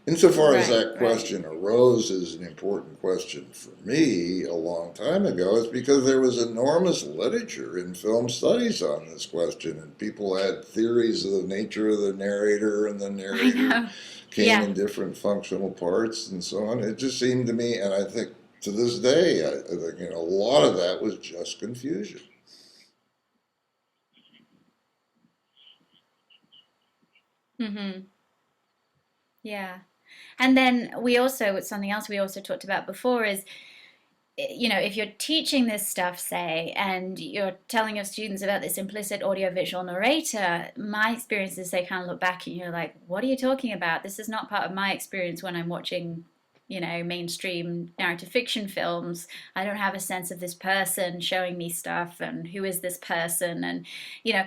insofar as right, that right. question arose as an important question for me a long time ago, is because there was enormous literature in film studies on this question, and people had theories of the nature of the narrator, and the I narrator know. came Yeah. in different functional parts and so on. It just seemed to me, and I think to this day, I think a lot of that was just confusion. Hmm. Yeah. And then we also, it's something else we also talked about before is, if you're teaching this stuff, say, and you're telling your students about this implicit audiovisual narrator, my experience is they kind of look back and you're like, what are you talking about? This is not part of my experience when I'm watching, mainstream narrative fiction films. I don't have a sense of this person showing me stuff and who is this person and, you know,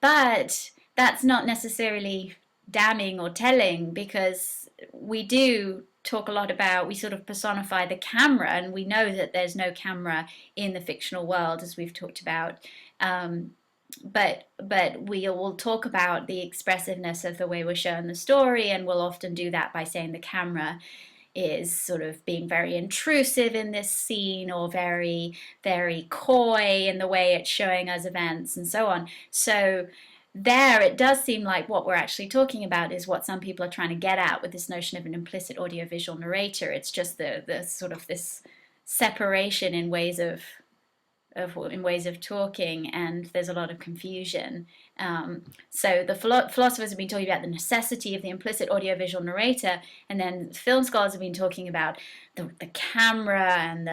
but that's not necessarily damning or telling because we do talk a lot about, we sort of personify the camera, and we know that there's no camera in the fictional world, as we've talked about. Um, but we will talk about the expressiveness of the way we're shown the story, and we'll often do that by saying the camera is sort of being very intrusive in this scene or very very coy in the way it's showing us events and so on. So there it does seem like what we're actually talking about is what some people are trying to get at with this notion of an implicit audiovisual narrator. It's just the sort of this separation in ways of talking, and there's a lot of confusion. So the philosophers have been talking about the necessity of the implicit audiovisual narrator, and then film scholars have been talking about the camera and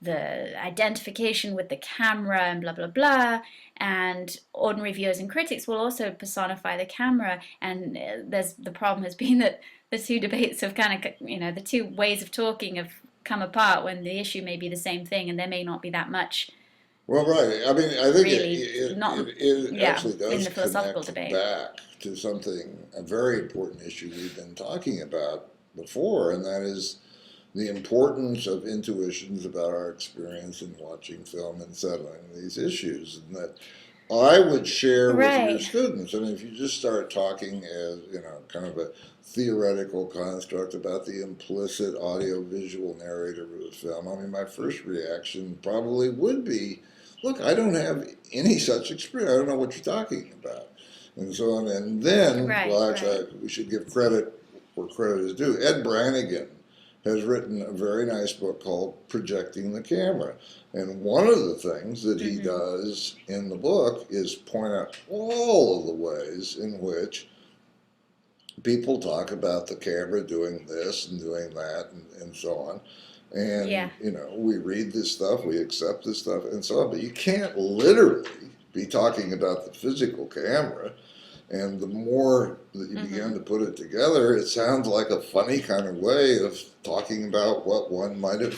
the identification with the camera and blah blah blah. And ordinary viewers and critics will also personify the camera. And there's the problem has been that the two debates have kind of the two ways of talking have come apart when the issue may be the same thing, and there may not be that much Well, right. I mean, I think really not, it yeah, actually in does the philosophical connect debate. back to something, a very important issue we've been talking about before, and that is the importance of intuitions about our experience in watching film and settling these issues. And that I would share with your Right. students. I mean, if you just start talking as, kind of a theoretical construct about the implicit audiovisual narrative of the film, I mean, my first reaction probably would be, look, I don't have any such experience. I don't know what you're talking about. And so on. And then, Right, well, right. actually, we should give credit where credit is due. Ed Brannigan has written a very nice book called Projecting the Camera. And one of the things that he Hmm. does in the book is point out all of the ways in which people talk about the camera doing this and doing that and so on. And, Yeah. we read this stuff, we accept this stuff, and so on. But you can't literally be talking about the physical camera. And the more that you begin Hmm. to put it together, it sounds like a funny kind of way of talking about what one might have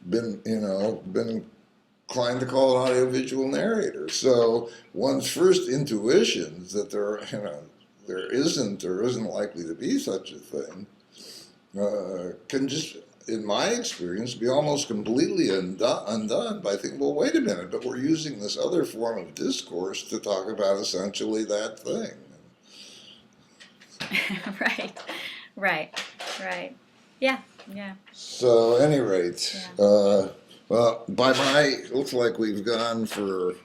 been inclined to call an audiovisual narrator. So one's first intuitions that there isn't or isn't likely to be such a thing can just, in my experience, be almost completely undone by thinking, well, wait a minute, but we're using this other form of discourse to talk about essentially that thing. Right. Right. Right. Yeah. Yeah. So, at any rate, Yeah. well, looks like we've gone for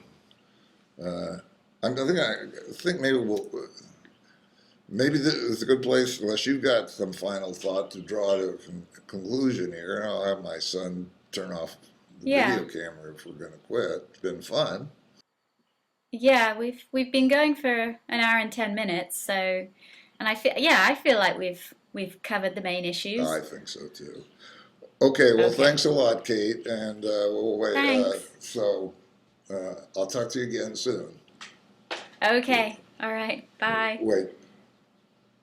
I think maybe this is a good place, unless you've got some final thought to draw to a conclusion here. And I'll have my son turn off the Yeah. video camera if we're going to quit. It's been fun. Yeah, we've been going for an hour and 10 minutes, so and I feel like we've covered the main I issues. think so too. Okay, well, Okay. thanks a lot, Kate, and we'll wait. Thanks. I'll talk to you again soon. Okay. All right. Bye. Wait.